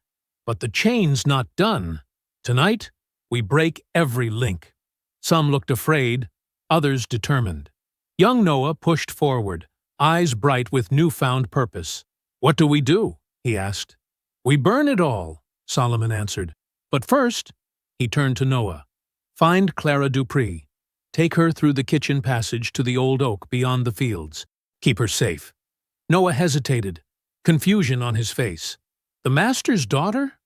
"but the chain's not done. Tonight, we break every link." Some looked afraid, others determined. Young Noah pushed forward, eyes bright with newfound purpose. "What do we do?" he asked. "We burn it all," Solomon answered. "But first," he turned to Noah, "find Clara Dupree. Take her through the kitchen passage to the old oak beyond the fields. Keep her safe." Noah hesitated, confusion on his face. "The master's daughter?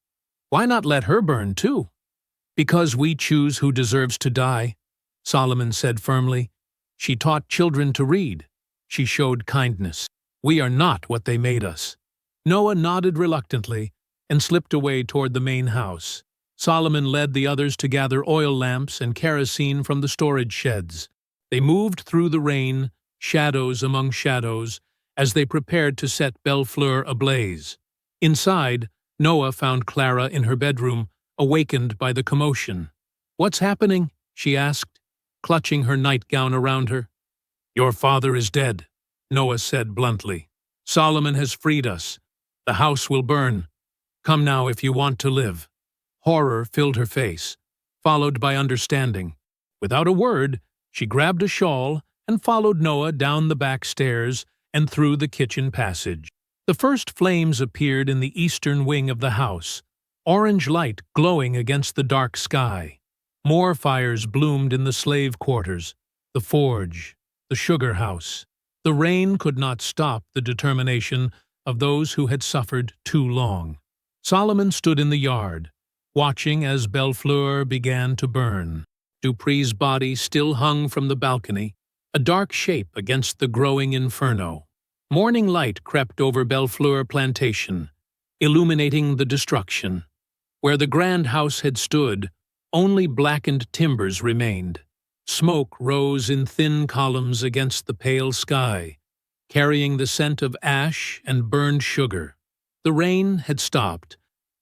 Why not let her burn too?" "Because we choose who deserves to die," Solomon said firmly. "She taught children to read. She showed kindness. We are not what they made us." Noah nodded reluctantly and slipped away toward the main house. Solomon led the others to gather oil lamps and kerosene from the storage sheds. They moved through the rain, shadows among shadows, as they prepared to set Bellefleur ablaze. Inside, Noah found Clara in her bedroom, awakened by the commotion. "What's happening?" she asked, clutching her nightgown around her. "Your father is dead," Noah said bluntly. "Solomon has freed us. The house will burn. Come now if you want to live." Horror filled her face, followed by understanding. Without a word, she grabbed a shawl and followed Noah down the back stairs and through the kitchen passage. The first flames appeared in the eastern wing of the house, orange light glowing against the dark sky. More fires bloomed in the slave quarters, the forge, the sugar house. The rain could not stop the determination of those who had suffered too long. Solomon stood in the yard, watching as Bellefleur began to burn. Dupree's body still hung from the balcony, a dark shape against the growing inferno. Morning light crept over Bellefleur plantation, illuminating the destruction. Where the grand house had stood, only blackened timbers remained. Smoke rose in thin columns against the pale sky, carrying the scent of ash and burned sugar. The rain had stopped,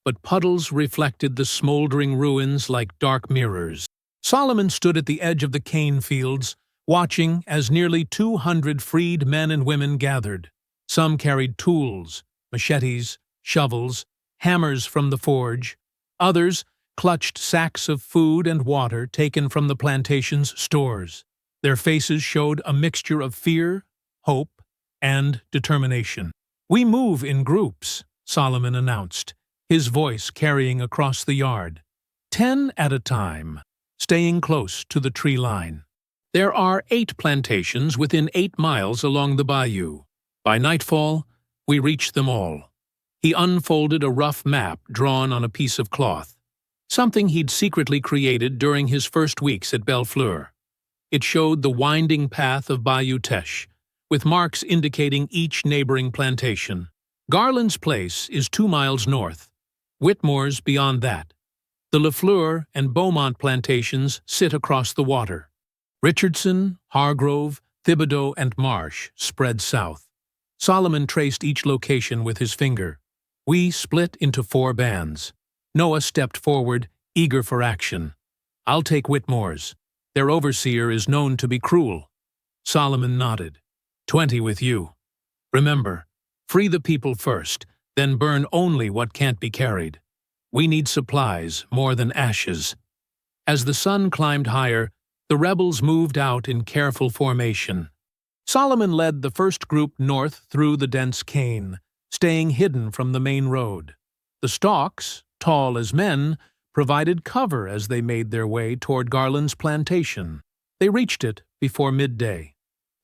but puddles reflected the smoldering ruins like dark mirrors. Solomon stood at the edge of the cane fields, watching as nearly 200 freed men and women gathered. Some carried tools, machetes, shovels, hammers from the forge. Others clutched sacks of food and water taken from the plantation's stores. Their faces showed a mixture of fear, hope, and determination. "We move in groups," Solomon announced, his voice carrying across the yard. 10 at a time, staying close to the tree line. There are 8 plantations within 8 miles along the bayou. By nightfall, we reach them all. He unfolded a rough map drawn on a piece of cloth, something he'd secretly created during his first weeks at Bellefleur. It showed the winding path of Bayou Teche, with marks indicating each neighboring plantation. Garland's place is 2 miles north, Whitmore's beyond that. The Lafleur and Beaumont plantations sit across the water. Richardson, Hargrove, Thibodaux, and Marsh spread south. Solomon traced each location with his finger. We split into 4 bands. Noah stepped forward, eager for action. "I'll take Whitmore's. Their overseer is known to be cruel." Solomon nodded. 20 with you. Remember, free the people first, then burn only what can't be carried. We need supplies more than ashes." As the sun climbed higher, the rebels moved out in careful formation. Solomon led the first group north through the dense cane, staying hidden from the main road. The stalks, tall as men, provided cover as they made their way toward Garland's plantation. They reached it before midday.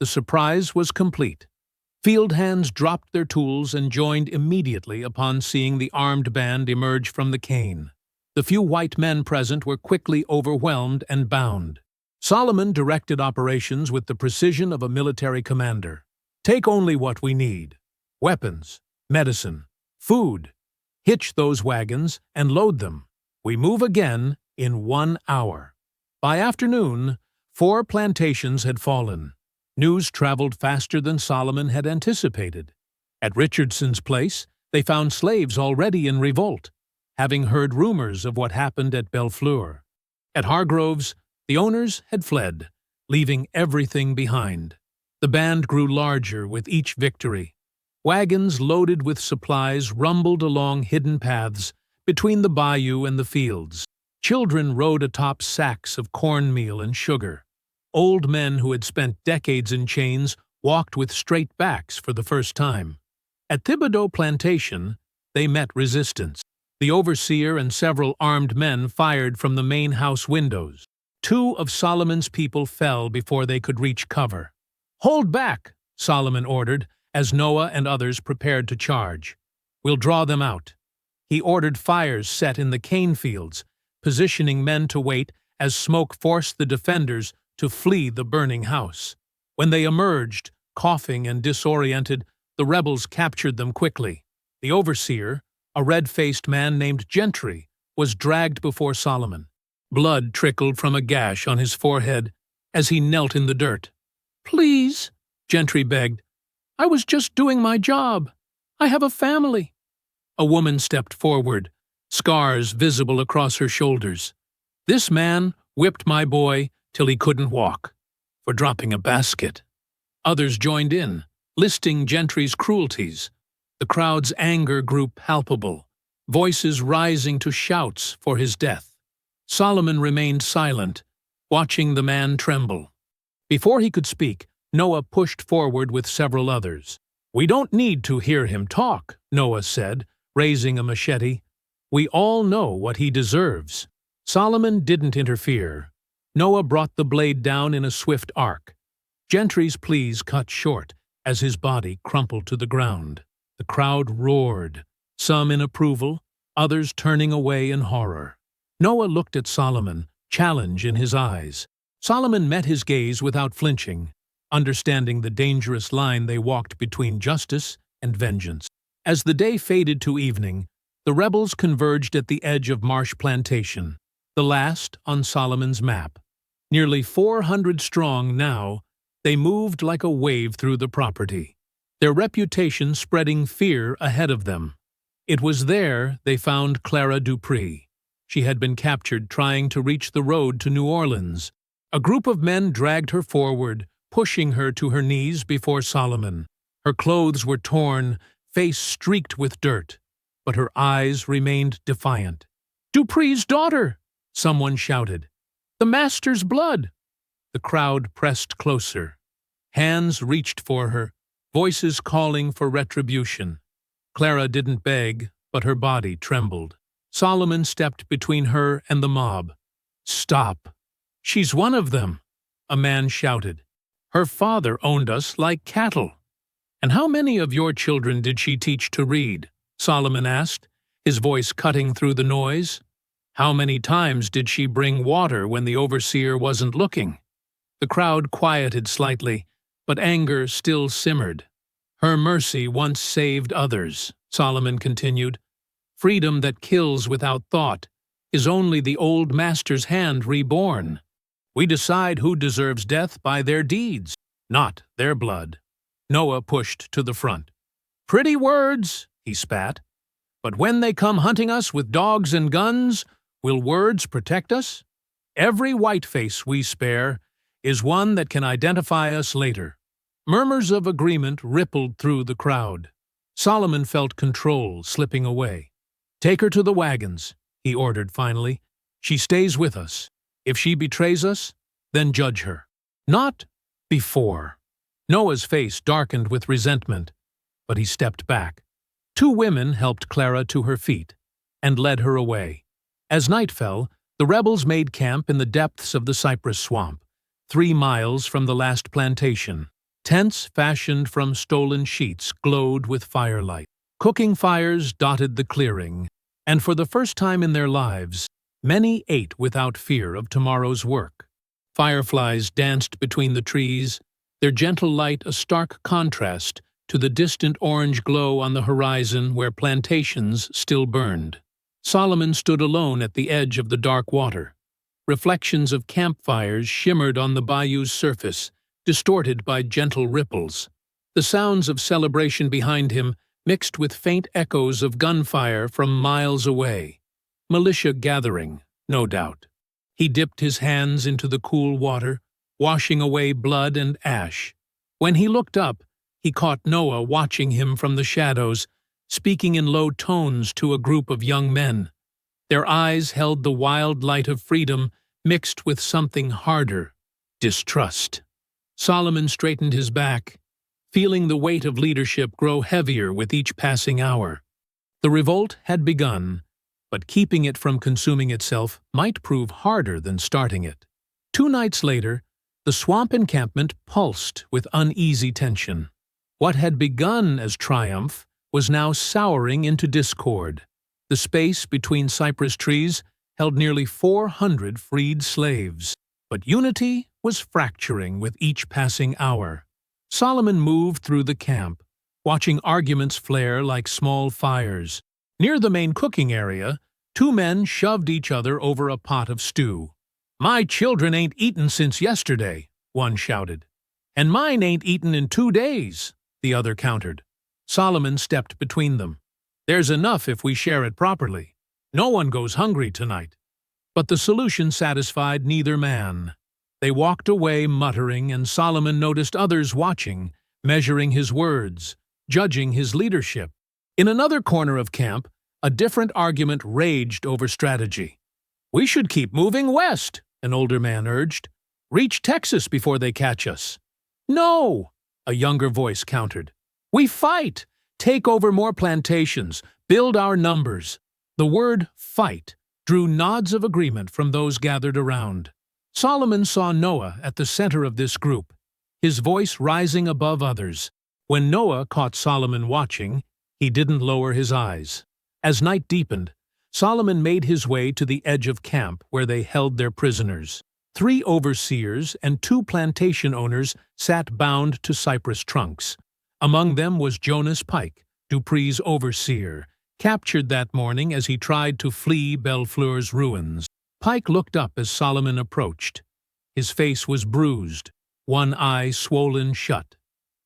The surprise was complete. Field hands dropped their tools and joined immediately upon seeing the armed band emerge from the cane. The few white men present were quickly overwhelmed and bound. Solomon directed operations with the precision of a military commander. Take only what we need: weapons, medicine, food. Hitch those wagons and load them. We move again in 1 hour. By afternoon, 4 plantations had fallen. News traveled faster than Solomon had anticipated. At Richardson's place, they found slaves already in revolt, having heard rumors of what happened at Bellfleur. At Hargrove's, the owners had fled, leaving everything behind. The band grew larger with each victory. Wagons loaded with supplies rumbled along hidden paths between the bayou and the fields. Children rode atop sacks of cornmeal and sugar. Old men who had spent decades in chains walked with straight backs for the first time. At Thibodaux Plantation, they met resistance. The overseer and several armed men fired from the main house windows. 2 of Solomon's people fell before they could reach cover. "Hold back," Solomon ordered, as Noah and others prepared to charge. "We'll draw them out." He ordered fires set in the cane fields, positioning men to wait as smoke forced the defenders to flee the burning house. When they emerged, coughing and disoriented, the rebels captured them quickly. The overseer, a red-faced man named Gentry, was dragged before Solomon. Blood trickled from a gash on his forehead as he knelt in the dirt. "Please," Gentry begged. "I was just doing my job. I have a family." A woman stepped forward, scars visible across her shoulders. "This man whipped my boy till he couldn't walk, for dropping a basket." Others joined in, listing Gentry's cruelties. The crowd's anger grew palpable, voices rising to shouts for his death. Solomon remained silent, watching the man tremble. Before he could speak, Noah pushed forward with several others. "We don't need to hear him talk," Noah said, raising a machete. "We all know what he deserves." Solomon didn't interfere. Noah brought the blade down in a swift arc. Gentry's pleas cut short as his body crumpled to the ground. The crowd roared, some in approval, others turning away in horror. Noah looked at Solomon, challenge in his eyes. Solomon met his gaze without flinching, understanding the dangerous line they walked between justice and vengeance. As the day faded to evening, the rebels converged at the edge of Marsh Plantation, the last on Solomon's map. Nearly 400 strong now, they moved like a wave through the property, their reputation spreading fear ahead of them. It was there they found Clara Dupree. She had been captured trying to reach the road to New Orleans. A group of men dragged her forward, pushing her to her knees before Solomon. Her clothes were torn, face streaked with dirt, but her eyes remained defiant. "Dupree's daughter!" someone shouted. "The master's blood!" The crowd pressed closer. Hands reached for her, voices calling for retribution. Clara didn't beg, but her body trembled. Solomon stepped between her and the mob. "Stop! She's one of them!" a man shouted. "Her father owned us like cattle." "And how many of your children did she teach to read?" Solomon asked, his voice cutting through the noise. "How many times did she bring water when the overseer wasn't looking?" The crowd quieted slightly, but anger still simmered. "Her mercy once saved others," Solomon continued. "Freedom that kills without thought is only the old master's hand reborn. We decide who deserves death by their deeds, not their blood." Noah pushed to the front. "Pretty words," he spat. "But when they come hunting us with dogs and guns, will words protect us? Every white face we spare is one that can identify us later." Murmurs of agreement rippled through the crowd. Solomon felt control slipping away. "Take her to the wagons," he ordered finally. "She stays with us. If she betrays us, then judge her. Not before." Noah's face darkened with resentment, but he stepped back. 2 women helped Clara to her feet and led her away. As night fell, the rebels made camp in the depths of the cypress swamp, 3 miles from the last plantation. Tents fashioned from stolen sheets glowed with firelight. Cooking fires dotted the clearing, And for the first time in their lives, many ate without fear of tomorrow's work. Fireflies danced between the trees, their gentle light a stark contrast to the distant orange glow on the horizon where plantations still burned. Solomon stood alone at the edge of the dark water. Reflections of campfires shimmered on the bayou's surface, distorted by gentle ripples. The sounds of celebration behind him mixed with faint echoes of gunfire from miles away. Militia gathering, no doubt. He dipped his hands into the cool water, washing away blood and ash. When he looked up, he caught Noah watching him from the shadows, speaking in low tones to a group of young men. Their eyes held the wild light of freedom mixed with something harder, distrust. Solomon straightened his back, feeling the weight of leadership grow heavier with each passing hour. The revolt had begun, but keeping it from consuming itself might prove harder than starting it. 2 nights later, the swamp encampment pulsed with uneasy tension. What had begun as triumph was now souring into discord. The space between cypress trees held nearly 400 freed slaves, but unity was fracturing with each passing hour. Solomon moved through the camp, watching arguments flare like small fires. Near the main cooking area, 2 men shoved each other over a pot of stew. "My children ain't eaten since yesterday," one shouted. "And mine ain't eaten in 2 days," the other countered. Solomon stepped between them. "There's enough if we share it properly. No one goes hungry tonight." But the solution satisfied neither man. They walked away muttering, and Solomon noticed others watching, measuring his words, judging his leadership. In another corner of camp, a different argument raged over strategy. "We should keep moving west," an older man urged. "Reach Texas before they catch us." "No," a younger voice countered. "We fight, take over more plantations, build our numbers." The word fight drew nods of agreement from those gathered around. Solomon saw Noah at the center of this group, his voice rising above others. When Noah caught Solomon watching, he didn't lower his eyes. As night deepened, Solomon made his way to the edge of camp where they held their prisoners. 3 overseers and 2 plantation owners sat bound to cypress trunks. Among them was Jonas Pike, Dupree's overseer, captured that morning as he tried to flee Bellefleur's ruins. Pike looked up as Solomon approached. His face was bruised, one eye swollen shut.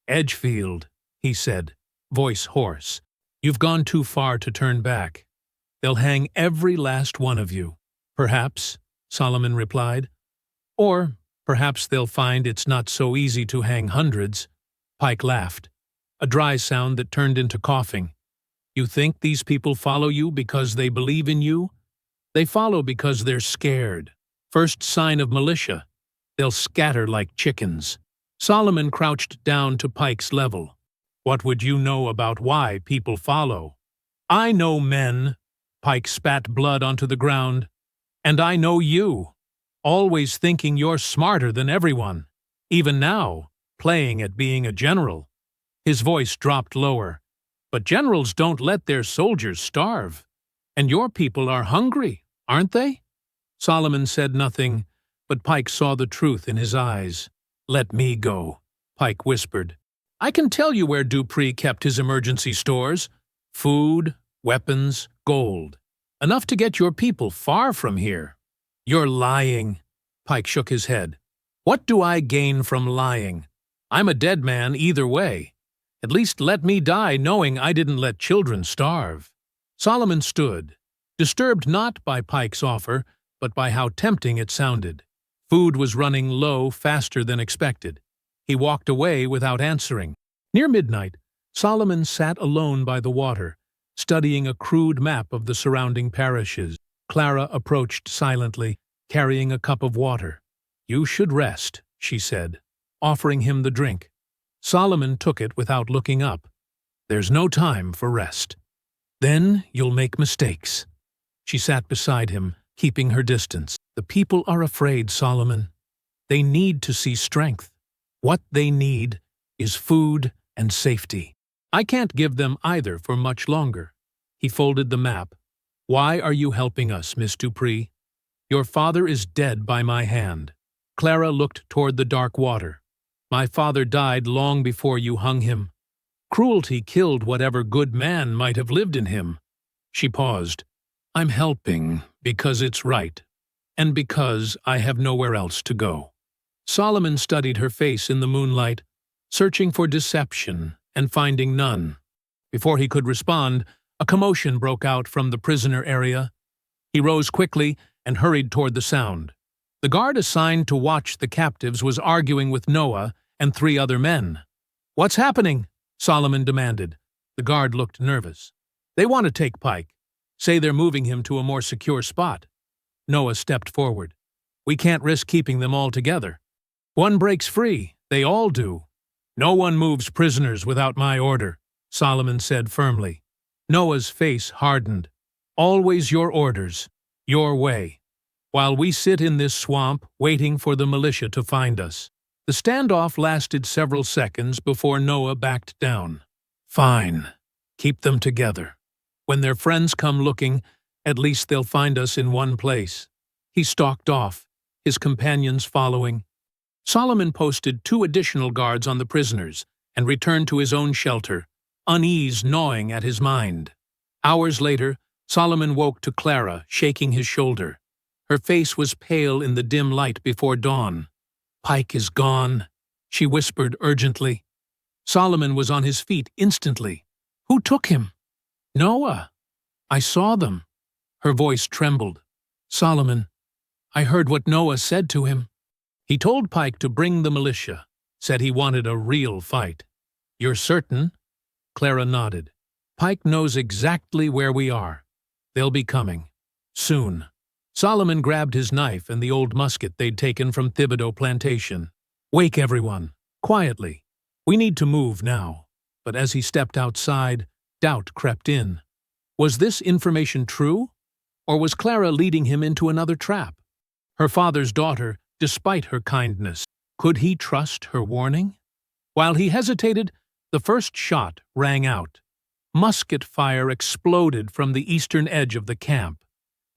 "Edgefield," he said, voice hoarse, "you've gone too far to turn back. They'll hang every last one of you." "Perhaps," Solomon replied. "Or perhaps they'll find it's not so easy to hang hundreds." Pike laughed, a dry sound that turned into coughing. "You think these people follow you because they believe in you? They follow because they're scared. First sign of militia, they'll scatter like chickens." Solomon crouched down to Pike's level. "What would you know about why people follow?" "I know men," Pike spat blood onto the ground. "And I know you, always thinking you're smarter than everyone. Even now, playing at being a general." His voice dropped lower. "But generals don't let their soldiers starve. And your people are hungry, aren't they?" Solomon said nothing, but Pike saw the truth in his eyes. "Let me go," Pike whispered. "I can tell you where Dupree kept his emergency stores. Food, weapons, gold. Enough to get your people far from here." "You're lying." Pike shook his head. "What do I gain from lying? I'm a dead man either way. At least let me die knowing I didn't let children starve." Solomon stood, disturbed not by Pike's offer, but by how tempting it sounded. Food was running low faster than expected. He walked away without answering. Near midnight, Solomon sat alone by the water, studying a crude map of the surrounding parishes. Clara approached silently, carrying a cup of water. "You should rest," she said, offering him the drink. Solomon took it without looking up. "There's no time for rest. Then you'll make mistakes." She sat beside him, keeping her distance. "The people are afraid, Solomon. They need to see strength. What they need is food and safety. I can't give them either for much longer." He folded the map. Why are you helping us, Miss Dupree? Your father is dead by my hand. Clara looked toward the dark water. My father died long before you hung him. Cruelty killed whatever good man might have lived in him. She paused. I'm helping because it's right, and because I have nowhere else to go. Solomon studied her face in the moonlight, searching for deception and finding none. Before he could respond, a commotion broke out from the prisoner area. He rose quickly and hurried toward the sound. The guard assigned to watch the captives was arguing with Noah and 3 other men. What's happening? Solomon demanded. The guard looked nervous. They want to take Pike. Say they're moving him to a more secure spot. Noah stepped forward. We can't risk keeping them all together. One breaks free. They all do. No one moves prisoners without my order, Solomon said firmly. Noah's face hardened. Always your orders, your way. While we sit in this swamp waiting for the militia to find us. The standoff lasted several seconds before Noah backed down. Fine. Keep them together. When their friends come looking, at least they'll find us in one place. He stalked off, his companions following. Solomon posted 2 additional guards on the prisoners and returned to his own shelter, unease gnawing at his mind. Hours later, Solomon woke to Clara, shaking his shoulder. Her face was pale in the dim light before dawn. Pike is gone, she whispered urgently. Solomon was on his feet instantly. Who took him? Noah. I saw them. Her voice trembled. Solomon, I heard what Noah said to him. He told Pike to bring the militia, said he wanted a real fight. You're certain? Clara nodded. Pike knows exactly where we are. They'll be coming. Soon. Solomon grabbed his knife and the old musket they'd taken from Thibodeau Plantation. Wake everyone. Quietly. We need to move now. But as he stepped outside, doubt crept in. Was this information true? Or was Clara leading him into another trap? Her father's daughter, despite her kindness, could he trust her warning? While he hesitated, the first shot rang out. Musket fire exploded from the eastern edge of the camp.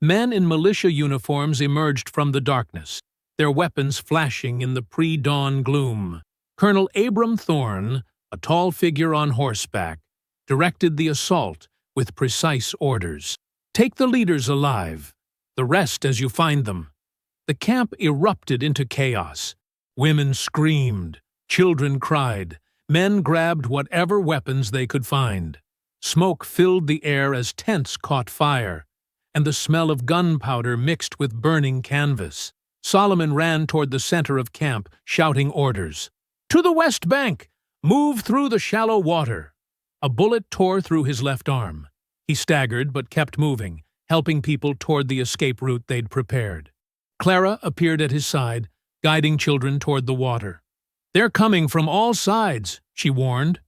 Men in militia uniforms emerged from the darkness, their weapons flashing in the pre-dawn gloom. Colonel Abram Thorne, a tall figure on horseback, directed the assault with precise orders. Take the leaders alive, the rest as you find them. The camp erupted into chaos. Women screamed, children cried, men grabbed whatever weapons they could find. Smoke filled the air as tents caught fire, and the smell of gunpowder mixed with burning canvas. Solomon ran toward the center of camp, shouting orders. To the west bank! Move through the shallow water! A bullet tore through his left arm. He staggered but kept moving, helping people toward the escape route they'd prepared. Clara appeared at his side, guiding children toward the water. They're coming from all sides, she warned.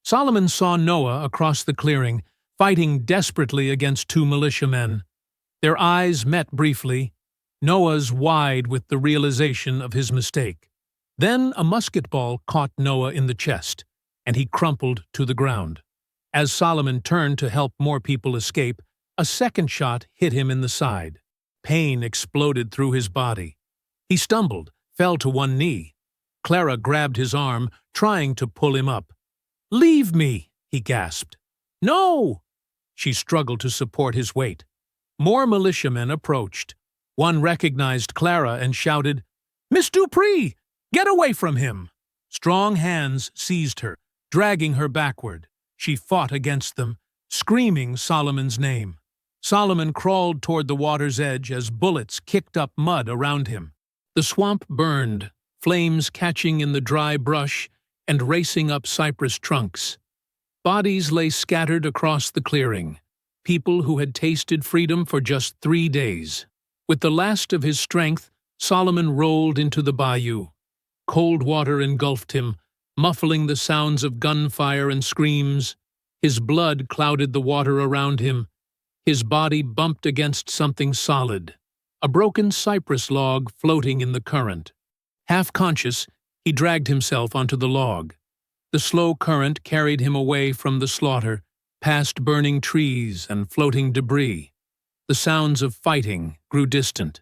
Solomon saw Noah across the clearing, fighting desperately against 2 militiamen. Their eyes met briefly, Noah's wide with the realization of his mistake. Then a musket ball caught Noah in the chest, and he crumpled to the ground. As Solomon turned to help more people escape, a second shot hit him in the side. Pain exploded through his body. He stumbled, fell to one knee. Clara grabbed his arm, trying to pull him up. Leave me, he gasped. No! She struggled to support his weight. More militiamen approached. One recognized Clara and shouted, Miss Dupree! Get away from him! Strong hands seized her, dragging her backward. She fought against them, screaming Solomon's name. Solomon crawled toward the water's edge as bullets kicked up mud around him. The swamp burned, flames catching in the dry brush and racing up cypress trunks. Bodies lay scattered across the clearing, people who had tasted freedom for just 3 days. With the last of his strength, Solomon rolled into the bayou. Cold water engulfed him, muffling the sounds of gunfire and screams. His blood clouded the water around him. His body bumped against something solid, a broken cypress log floating in the current. Half-conscious, he dragged himself onto the log. The slow current carried him away from the slaughter, past burning trees and floating debris. The sounds of fighting grew distant.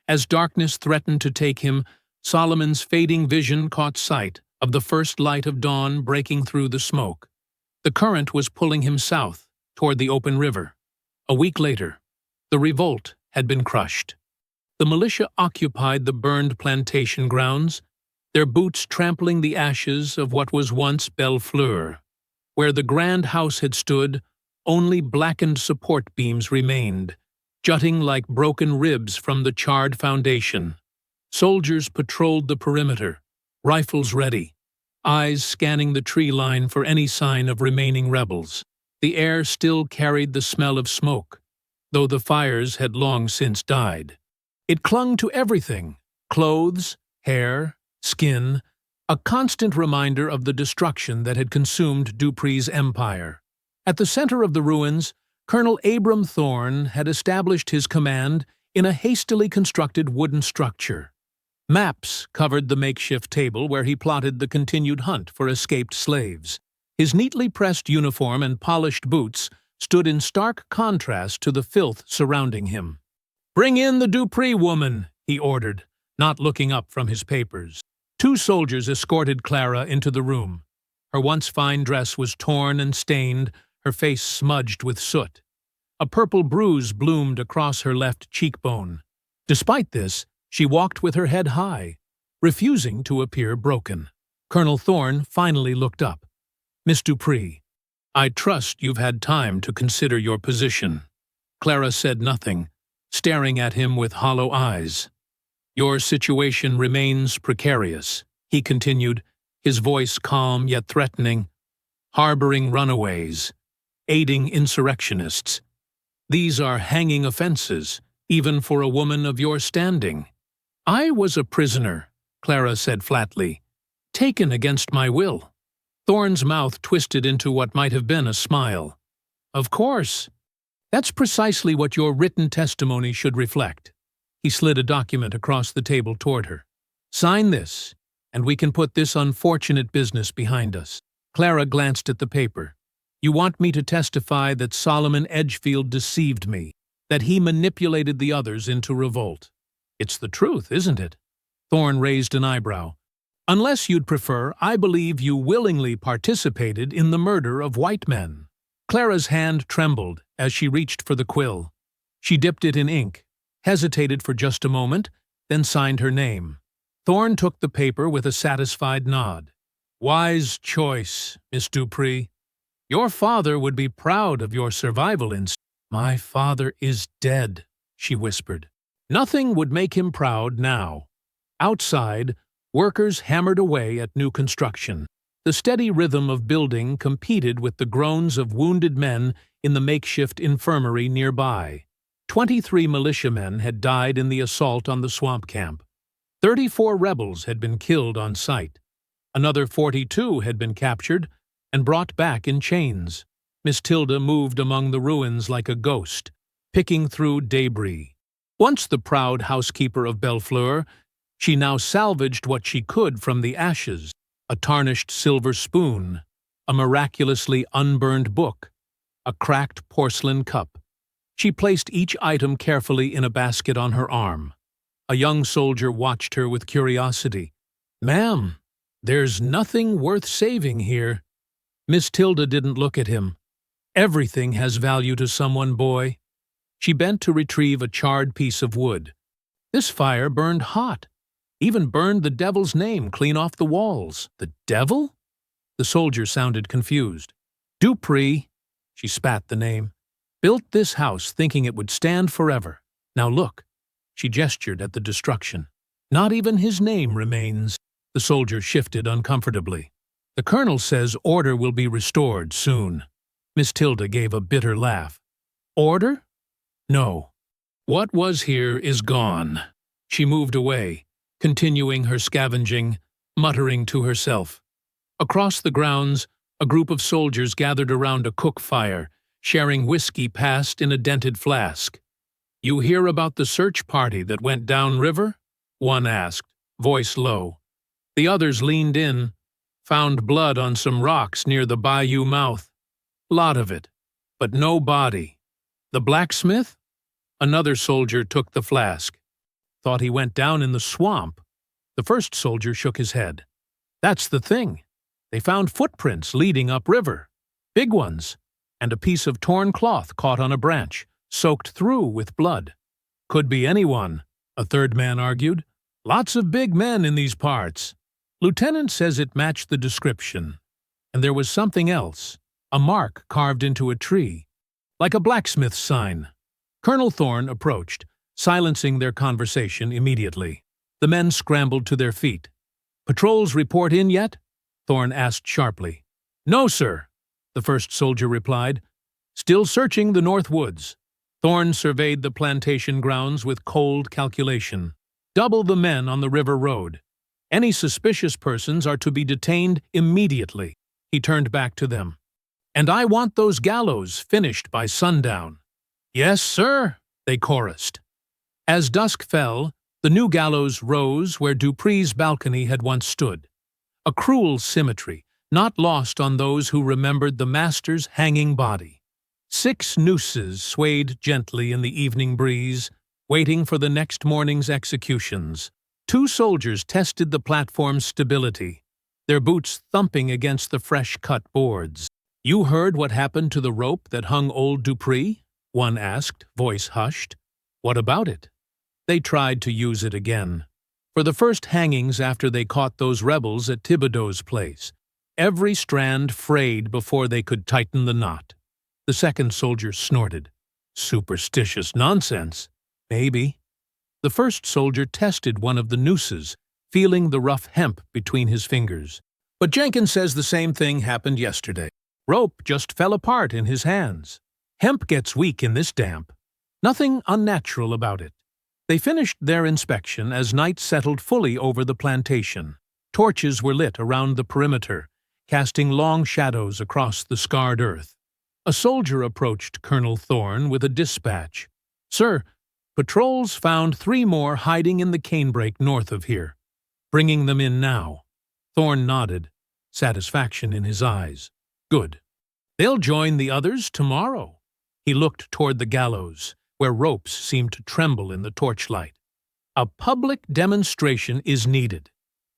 As darkness threatened to take him, Solomon's fading vision caught sight of the first light of dawn breaking through the smoke. The current was pulling him south, toward the open river. A week later, the revolt had been crushed. The militia occupied the burned plantation grounds, their boots trampling the ashes of what was once Bellefleur. Where the grand house had stood, only blackened support beams remained, jutting like broken ribs from the charred foundation. Soldiers patrolled the perimeter, rifles ready, eyes scanning the tree line for any sign of remaining rebels. The air still carried the smell of smoke, though the fires had long since died. It clung to everything: clothes, hair, skin, a constant reminder of the destruction that had consumed Dupree's empire. At the center of the ruins, Colonel Abram Thorne had established his command in a hastily constructed wooden structure. Maps covered the makeshift table where he plotted the continued hunt for escaped slaves. His neatly pressed uniform and polished boots stood in stark contrast to the filth surrounding him. "Bring in the Dupree woman," he ordered, not looking up from his papers. 2 soldiers escorted Clara into the room. Her once fine dress was torn and stained, her face smudged with soot. A purple bruise bloomed across her left cheekbone. Despite this, she walked with her head high, refusing to appear broken. Colonel Thorne finally looked up. "Miss Dupree, I trust you've had time to consider your position." Clara said nothing, staring at him with hollow eyes. "Your situation remains precarious," he continued, his voice calm yet threatening. "Harboring runaways, aiding insurrectionists. These are hanging offenses, even for a woman of your standing." "I was a prisoner," Clara said flatly, "taken against my will." Thorne's mouth twisted into what might have been a smile. "Of course. That's precisely what your written testimony should reflect." He slid a document across the table toward her. "Sign this, and we can put this unfortunate business behind us." Clara glanced at the paper. "You want me to testify that Solomon Edgefield deceived me, that he manipulated the others into revolt. It's the truth, isn't it?" Thorne raised an eyebrow. "Unless you'd prefer, I believe you willingly participated in the murder of white men." Clara's hand trembled as she reached for the quill. She dipped it in ink, hesitated for just a moment, then signed her name. Thorne took the paper with a satisfied nod. "Wise choice, Miss Dupree. Your father would be proud of your survival instinct." "My father is dead," she whispered. Nothing would make him proud now. Outside, workers hammered away at new construction. The steady rhythm of building competed with the groans of wounded men in the makeshift infirmary nearby. 23 militiamen had died in the assault on the swamp camp. 34 rebels had been killed on sight. Another 42 had been captured and brought back in chains. Miss Tilda moved among the ruins like a ghost, picking through debris. Once the proud housekeeper of Bellefleur, she now salvaged what she could from the ashes: a tarnished silver spoon, a miraculously unburned book, a cracked porcelain cup. She placed each item carefully in a basket on her arm. A young soldier watched her with curiosity. "Ma'am, there's nothing worth saving here." Miss Tilda didn't look at him. "Everything has value to someone, boy." She bent to retrieve a charred piece of wood. "This fire burned hot. Even burned the devil's name clean off the walls." "The devil?" The soldier sounded confused. "Dupree," she spat the name, "built this house thinking it would stand forever. Now look." She gestured at the destruction. "Not even his name remains." The soldier shifted uncomfortably. "The colonel says order will be restored soon." Miss Tilda gave a bitter laugh. "Order? No. What was here is gone." She moved away, continuing her scavenging, muttering to herself. Across the grounds, a group of soldiers gathered around a cook fire, sharing whiskey passed in a dented flask. "You hear about the search party that went downriver?" one asked, voice low. The others leaned in. "Found blood on some rocks near the bayou mouth. Lot of it, but no body." "The blacksmith?" Another soldier took the flask. Thought he went down in the swamp. The first soldier shook his head. That's the thing. They found footprints leading upriver. Big ones. And a piece of torn cloth caught on a branch, soaked through with blood. Could be anyone, a third man argued. Lots of big men in these parts. Lieutenant says it matched the description. And there was something else, a mark carved into a tree, like a blacksmith's sign. Colonel Thorne approached, silencing their conversation immediately. The men scrambled to their feet. Patrols report in yet? Thorne asked sharply. No, sir, the first soldier replied. Still searching the North Woods. Thorne surveyed the plantation grounds with cold calculation. Double the men on the river road. Any suspicious persons are to be detained immediately. He turned back to them. And I want those gallows finished by sundown. Yes, sir, they chorused. As dusk fell, the new gallows rose where Dupree's balcony had once stood. A cruel symmetry, not lost on those who remembered the master's hanging body. 6 nooses swayed gently in the evening breeze, waiting for the next morning's executions. 2 soldiers tested the platform's stability, their boots thumping against the fresh-cut boards. You heard what happened to the rope that hung old Dupree? One asked, voice hushed. What about it? They tried to use it again. For the first hangings after they caught those rebels at Thibodeau's place, every strand frayed before they could tighten the knot. The second soldier snorted. Superstitious nonsense. Maybe. The first soldier tested one of the nooses, feeling the rough hemp between his fingers. But Jenkins says the same thing happened yesterday. Rope just fell apart in his hands. Hemp gets weak in this damp. Nothing unnatural about it. They finished their inspection as night settled fully over the plantation. Torches were lit around the perimeter, casting long shadows across the scarred earth. A soldier approached Colonel Thorne with a dispatch. Sir, patrols found 3 more hiding in the canebrake north of here. Bringing them in now. Thorne nodded, satisfaction in his eyes. Good. They'll join the others tomorrow. He looked toward the gallows, where ropes seemed to tremble in the torchlight. A public demonstration is needed.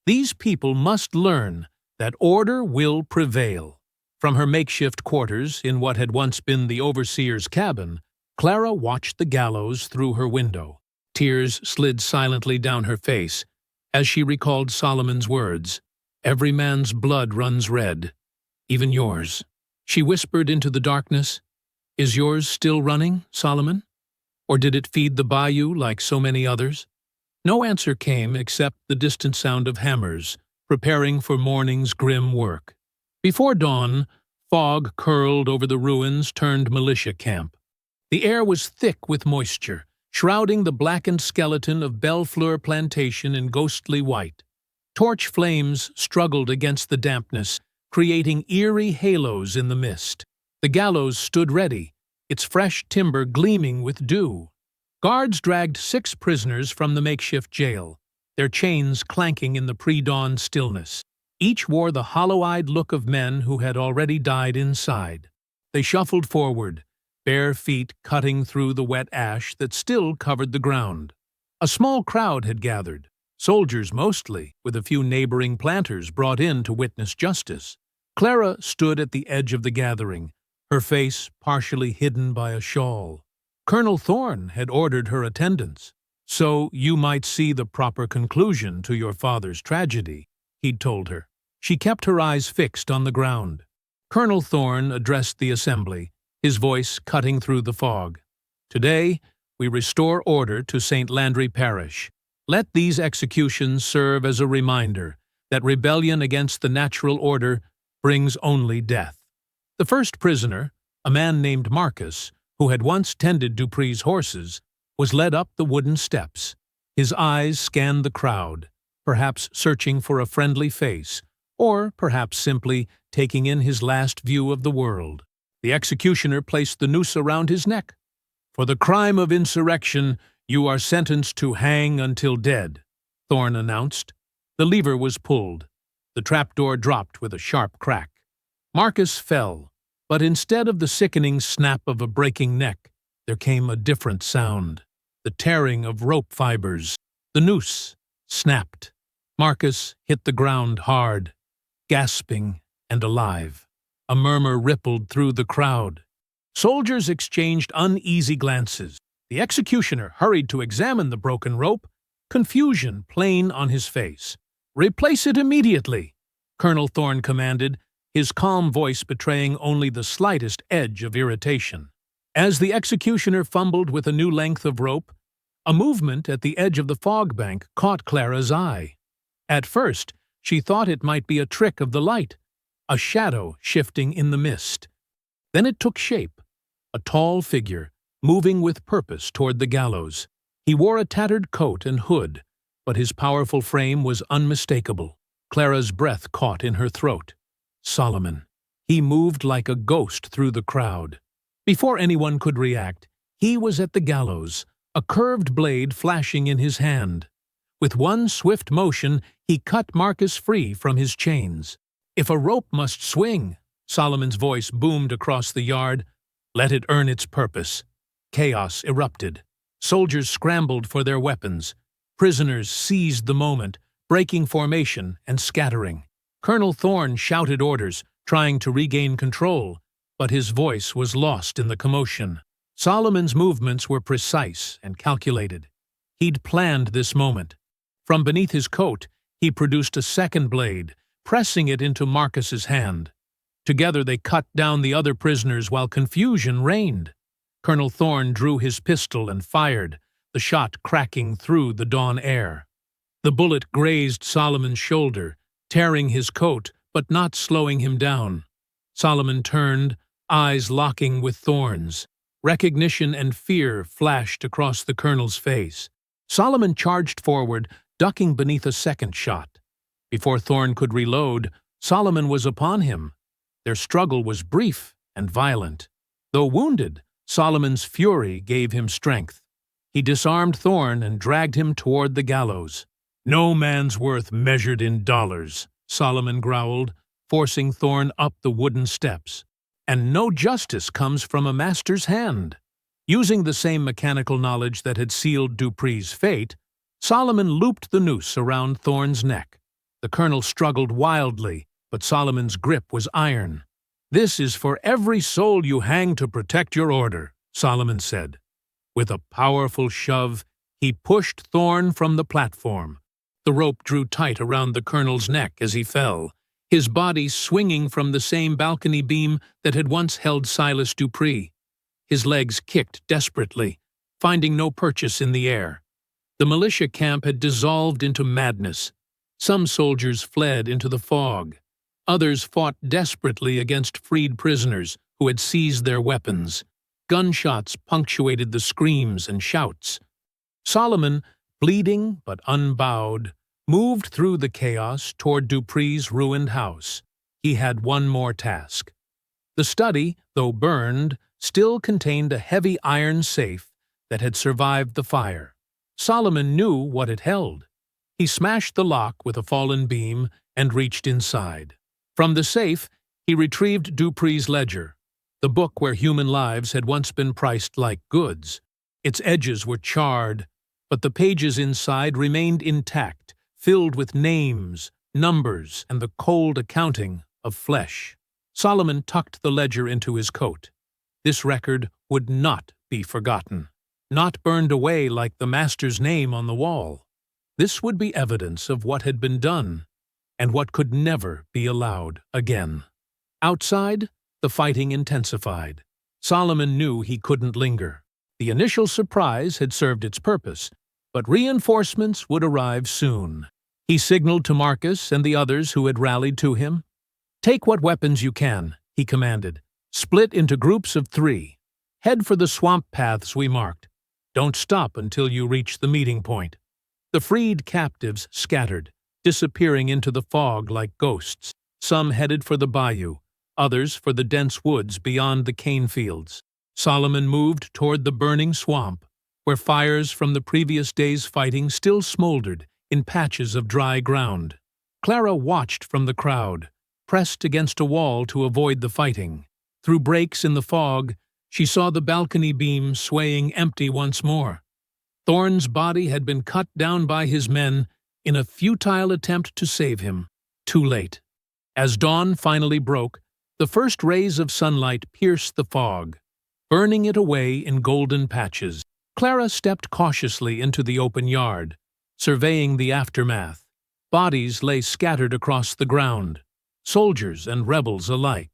These people must learn that order will prevail. From her makeshift quarters in what had once been the overseer's cabin, Clara watched the gallows through her window. Tears slid silently down her face as she recalled Solomon's words, "Every man's blood runs red, even yours." She whispered into the darkness, "Is yours still running, Solomon? Or did it feed the bayou like so many others?" No answer came except the distant sound of hammers, preparing for morning's grim work. Before dawn, fog curled over the ruins-turned militia camp. The air was thick with moisture, shrouding the blackened skeleton of Bellefleur Plantation in ghostly white. Torch flames struggled against the dampness, creating eerie halos in the mist. The gallows stood ready, its fresh timber gleaming with dew. Guards dragged 6 prisoners from the makeshift jail, their chains clanking in the pre-dawn stillness. Each wore the hollow-eyed look of men who had already died inside. They shuffled forward, bare feet cutting through the wet ash that still covered the ground. A small crowd had gathered, soldiers mostly, with a few neighboring planters brought in to witness justice. Clara stood at the edge of the gathering, her face partially hidden by a shawl. Colonel Thorne had ordered her attendance, so you might see the proper conclusion to your father's tragedy, he'd told her. She kept her eyes fixed on the ground. Colonel Thorne addressed the assembly, his voice cutting through the fog. Today, we restore order to St. Landry Parish. Let these executions serve as a reminder that rebellion against the natural order brings only death. The first prisoner, a man named Marcus, who had once tended Dupree's horses, was led up the wooden steps. His eyes scanned the crowd, perhaps searching for a friendly face, or perhaps simply taking in his last view of the world. The executioner placed the noose around his neck. For the crime of insurrection, you are sentenced to hang until dead, Thorne announced. The lever was pulled. The trapdoor dropped with a sharp crack. Marcus fell, but instead of the sickening snap of a breaking neck, there came a different sound, the tearing of rope fibers. The noose snapped. Marcus hit the ground hard, gasping and alive. A murmur rippled through the crowd. Soldiers exchanged uneasy glances. The executioner hurried to examine the broken rope, confusion plain on his face. "Replace it immediately," Colonel Thorne commanded, his calm voice betraying only the slightest edge of irritation. As the executioner fumbled with a new length of rope, a movement at the edge of the fog bank caught Clara's eye. At first, she thought it might be a trick of the light, a shadow shifting in the mist. Then it took shape, a tall figure, moving with purpose toward the gallows. He wore a tattered coat and hood, but his powerful frame was unmistakable. Clara's breath caught in her throat. Solomon. He moved like a ghost through the crowd. Before anyone could react, he was at the gallows, a curved blade flashing in his hand. With one swift motion, he cut Marcus free from his chains. "If a rope must swing," Solomon's voice boomed across the yard, "let it earn its purpose." Chaos erupted. Soldiers scrambled for their weapons. Prisoners seized the moment, breaking formation and scattering. Colonel Thorne shouted orders, trying to regain control, but his voice was lost in the commotion. Solomon's movements were precise and calculated. He'd planned this moment. From beneath his coat, he produced a second blade, pressing it into Marcus's hand. Together they cut down the other prisoners while confusion reigned. Colonel Thorne drew his pistol and fired, the shot cracking through the dawn air. The bullet grazed Solomon's shoulder, tearing his coat but not slowing him down. Solomon turned, eyes locking with Thorne's. Recognition and fear flashed across the colonel's face. Solomon charged forward, ducking beneath a second shot. Before Thorne could reload, Solomon was upon him. Their struggle was brief and violent. Though wounded, Solomon's fury gave him strength. He disarmed Thorne and dragged him toward the gallows. "No man's worth measured in dollars," Solomon growled, forcing Thorne up the wooden steps. "And no justice comes from a master's hand." Using the same mechanical knowledge that had sealed Dupree's fate, Solomon looped the noose around Thorne's neck. The colonel struggled wildly, but Solomon's grip was iron. "This is for every soul you hang to protect your order," Solomon said. With a powerful shove, he pushed Thorne from the platform. The rope drew tight around the colonel's neck as he fell, his body swinging from the same balcony beam that had once held Silas Dupree. His legs kicked desperately, finding no purchase in the air. The militia camp had dissolved into madness. Some soldiers fled into the fog. Others fought desperately against freed prisoners who had seized their weapons. Gunshots punctuated the screams and shouts. Solomon, bleeding but unbowed, moved through the chaos toward Dupree's ruined house. He had one more task. The study, though burned, still contained a heavy iron safe that had survived the fire. Solomon knew what it held. He smashed the lock with a fallen beam and reached inside. From the safe, he retrieved Dupree's ledger, the book where human lives had once been priced like goods. Its edges were charred, but the pages inside remained intact, filled with names, numbers, and the cold accounting of flesh. Solomon tucked the ledger into his coat. This record would not be forgotten, not burned away like the master's name on the wall. This would be evidence of what had been done, and what could never be allowed again. Outside, the fighting intensified. Solomon knew he couldn't linger. The initial surprise had served its purpose, but reinforcements would arrive soon. He signaled to Marcus and the others who had rallied to him. "Take what weapons you can," he commanded. "Split into groups of 3. Head for the swamp paths we marked. Don't stop until you reach the meeting point." The freed captives scattered, disappearing into the fog like ghosts. Some headed for the bayou, others for the dense woods beyond the cane fields. Solomon moved toward the burning swamp, where fires from the previous day's fighting still smoldered in patches of dry ground. Clara watched from the crowd, pressed against a wall to avoid the fighting. Through breaks in the fog, She saw the balcony beam swaying empty once more. Thorne's body had been cut down by his men in a futile attempt to save him. Too late. As dawn finally broke, the first rays of sunlight pierced the fog, burning it away in golden patches. Clara stepped cautiously into the open yard, surveying the aftermath. Bodies lay scattered across the ground, soldiers and rebels alike.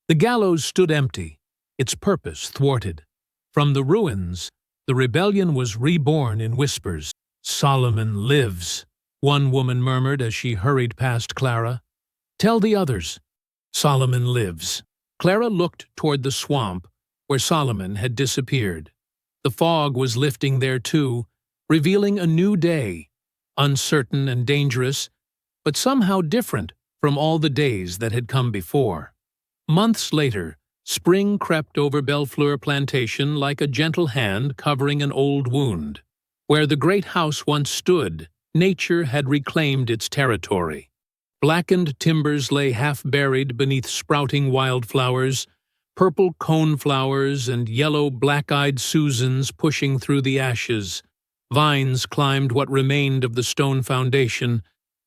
The gallows stood empty, its purpose thwarted. From the ruins, the rebellion was reborn in whispers. "Solomon lives," one woman murmured as she hurried past Clara. "Tell the others, Solomon lives." Clara looked toward the swamp where Solomon had disappeared. The fog was lifting there too, revealing a new day, uncertain and dangerous, but somehow different from all the days that had come before. Months later, spring crept over Bellefleur Plantation like a gentle hand covering an old wound. Where the great house once stood, nature had reclaimed its territory. Blackened timbers lay half-buried beneath sprouting wildflowers, purple coneflowers and yellow black-eyed Susans pushing through the ashes. Vines climbed what remained of the stone foundation,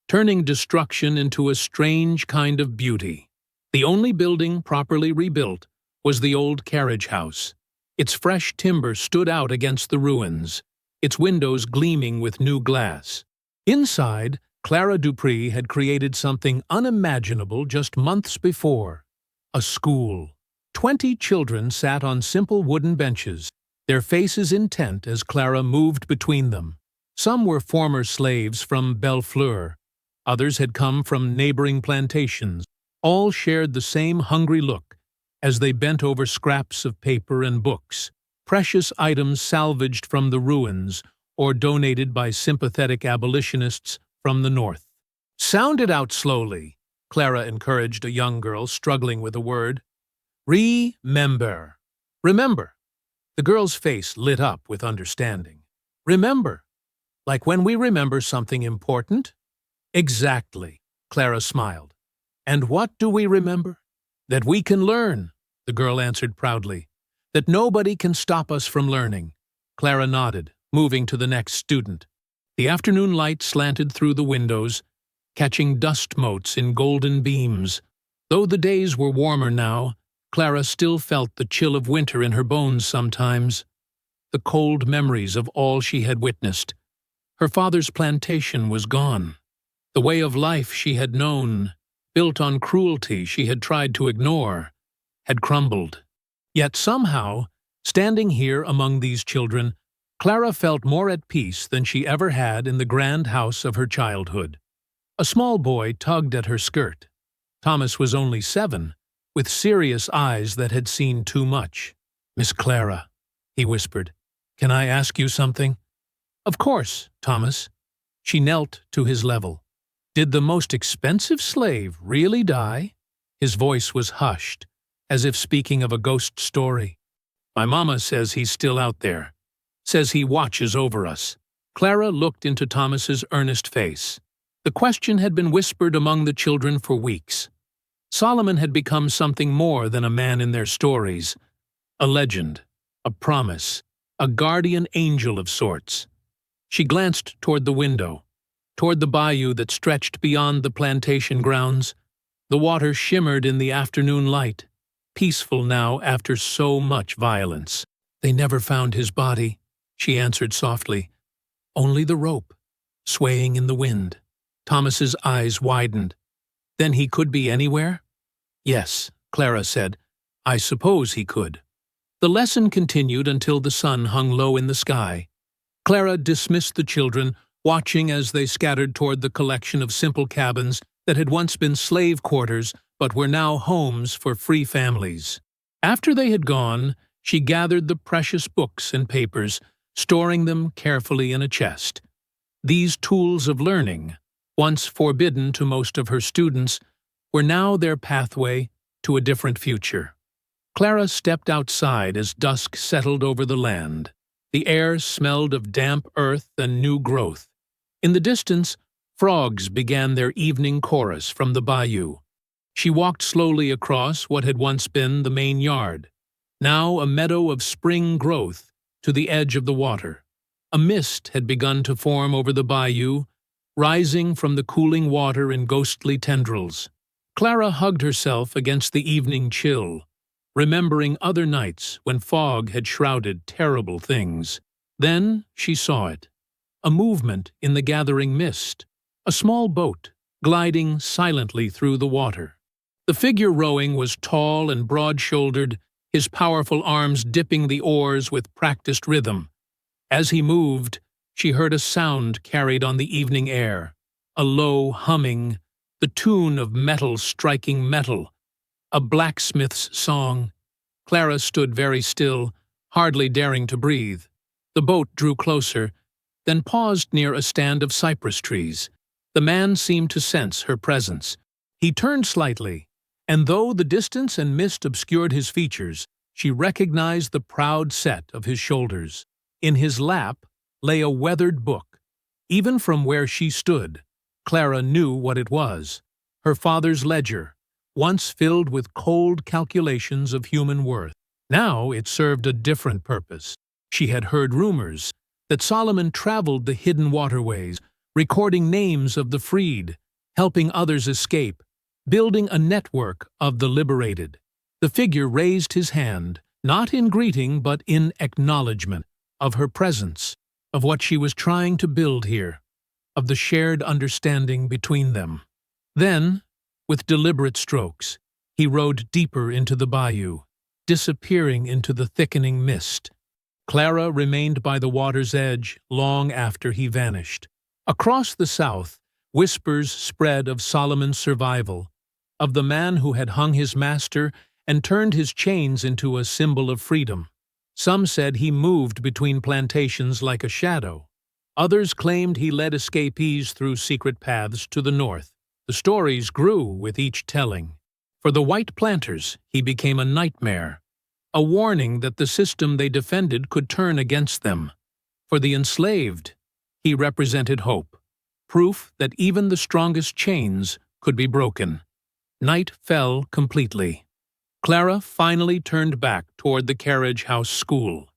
turning destruction into a strange kind of beauty. The only building properly rebuilt was the old carriage house. Its fresh timber stood out against the ruins, its windows gleaming with new glass. Inside, Clara Dupree had created something unimaginable just months before: a school. 20 children sat on simple wooden benches, their faces intent as Clara moved between them. Some were former slaves from Bellefleur. Others had come from neighboring plantations. All shared the same hungry look as they bent over scraps of paper and books, precious items salvaged from the ruins or donated by sympathetic abolitionists from the north. "Sound it out slowly," Clara encouraged a young girl struggling with a word. "Remember." "Remember." The girl's face lit up with understanding. "Remember. Like when we remember something important?" "Exactly," Clara smiled. "And what do we remember?" "That we can learn," the girl answered proudly. "That nobody can stop us from learning." Clara nodded, moving to the next student. The afternoon light slanted through the windows, catching dust motes in golden beams. Though the days were warmer now, Clara still felt the chill of winter in her bones sometimes, the cold memories of all she had witnessed. Her father's plantation was gone. The way of life she had known, built on cruelty she had tried to ignore, had crumbled. Yet somehow, standing here among these children, Clara felt more at peace than she ever had in the grand house of her childhood. A small boy tugged at her skirt. Thomas was only 7, with serious eyes that had seen too much. "Miss Clara," he whispered, "can I ask you something?" "Of course, Thomas." She knelt to his level. "Did the most expensive slave really die?" His voice was hushed, as if speaking of a ghost story. "My mama says he's still out there. Says he watches over us." Clara looked into Thomas's earnest face. The question had been whispered among the children for weeks. Solomon had become something more than a man in their stories, a legend, a promise, a guardian angel of sorts. She glanced toward the window, toward the bayou that stretched beyond the plantation grounds. The water shimmered in the afternoon light, peaceful now after so much violence. "They never found his body," she answered softly. "Only the rope, swaying in the wind." Thomas's eyes widened. "Then he could be anywhere?" "Yes," Clara said. "I suppose he could." The lesson continued until the sun hung low in the sky. Clara dismissed the children, watching as they scattered toward the collection of simple cabins that had once been slave quarters but were now homes for free families. After they had gone, she gathered the precious books and papers, storing them carefully in a chest. These tools of learning, once forbidden to most of her students, were now their pathway to a different future. Clara stepped outside as dusk settled over the land. The air smelled of damp earth and new growth. In the distance, frogs began their evening chorus from the bayou. She walked slowly across what had once been the main yard. now a meadow of spring growth to the edge of the water. A mist had begun to form over the bayou, rising from the cooling water in ghostly tendrils. Clara hugged herself against the evening chill, remembering other nights when fog had shrouded terrible things. Then she saw it. A movement in the gathering mist. A small boat, gliding silently through the water. The figure rowing was tall and broad-shouldered, his powerful arms dipping the oars with practiced rhythm. As he moved, she heard a sound carried on the evening air, a low humming, the tune of metal striking metal, a blacksmith's song. Clara stood very still, hardly daring to breathe. The boat drew closer, then paused near a stand of cypress trees. The man seemed to sense her presence. He turned slightly, and though the distance and mist obscured his features, she recognized the proud set of his shoulders. In his lap lay a weathered book. Even from where she stood, Clara knew what it was. Her father's ledger, once filled with cold calculations of human worth. Now it served a different purpose. She had heard rumors that Solomon traveled the hidden waterways, recording names of the freed, helping others escape, building a network of the liberated. The figure raised his hand, not in greeting but in acknowledgement of her presence, of what she was trying to build here, of the shared understanding between them. Then, with deliberate strokes, he rowed deeper into the bayou, disappearing into the thickening mist. Clara remained by the water's edge long after he vanished. Across the south, whispers spread of Solomon's survival, of the man who had hung his master and turned his chains into a symbol of freedom. Some said he moved between plantations like a shadow. Others claimed he led escapees through secret paths to the north. The stories grew with each telling. For the white planters, he became a nightmare, a warning that the system they defended could turn against them. For the enslaved, he represented hope, proof that even the strongest chains could be broken. Night fell completely. Clara finally turned back toward the carriage house school.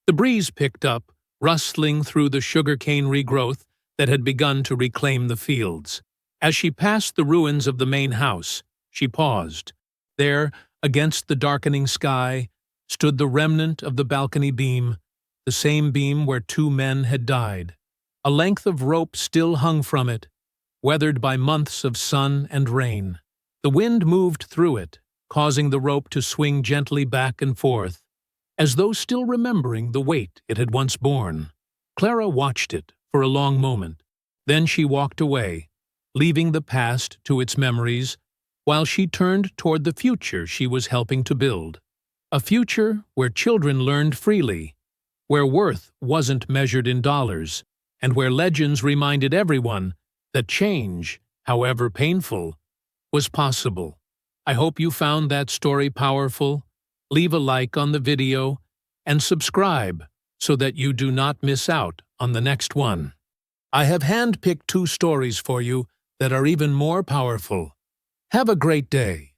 The breeze picked up, rustling through the sugarcane regrowth that had begun to reclaim the fields. As she passed the ruins of the main house, she paused. There, against the darkening sky, stood the remnant of the balcony beam, the same beam where 2 men had died. A length of rope still hung from it, weathered by months of sun and rain. The wind moved through it, causing the rope to swing gently back and forth, as though still remembering the weight it had once borne. Clara watched it for a long moment. Then she walked away, leaving the past to its memories, while she turned toward the future she was helping to build. A future where children learned freely, where worth wasn't measured in dollars, and where legends reminded everyone that change, however painful, was possible. I hope you found that story powerful. Leave a like on the video and subscribe so that you do not miss out on the next one. I have handpicked 2 stories for you that are even more powerful. Have a great day.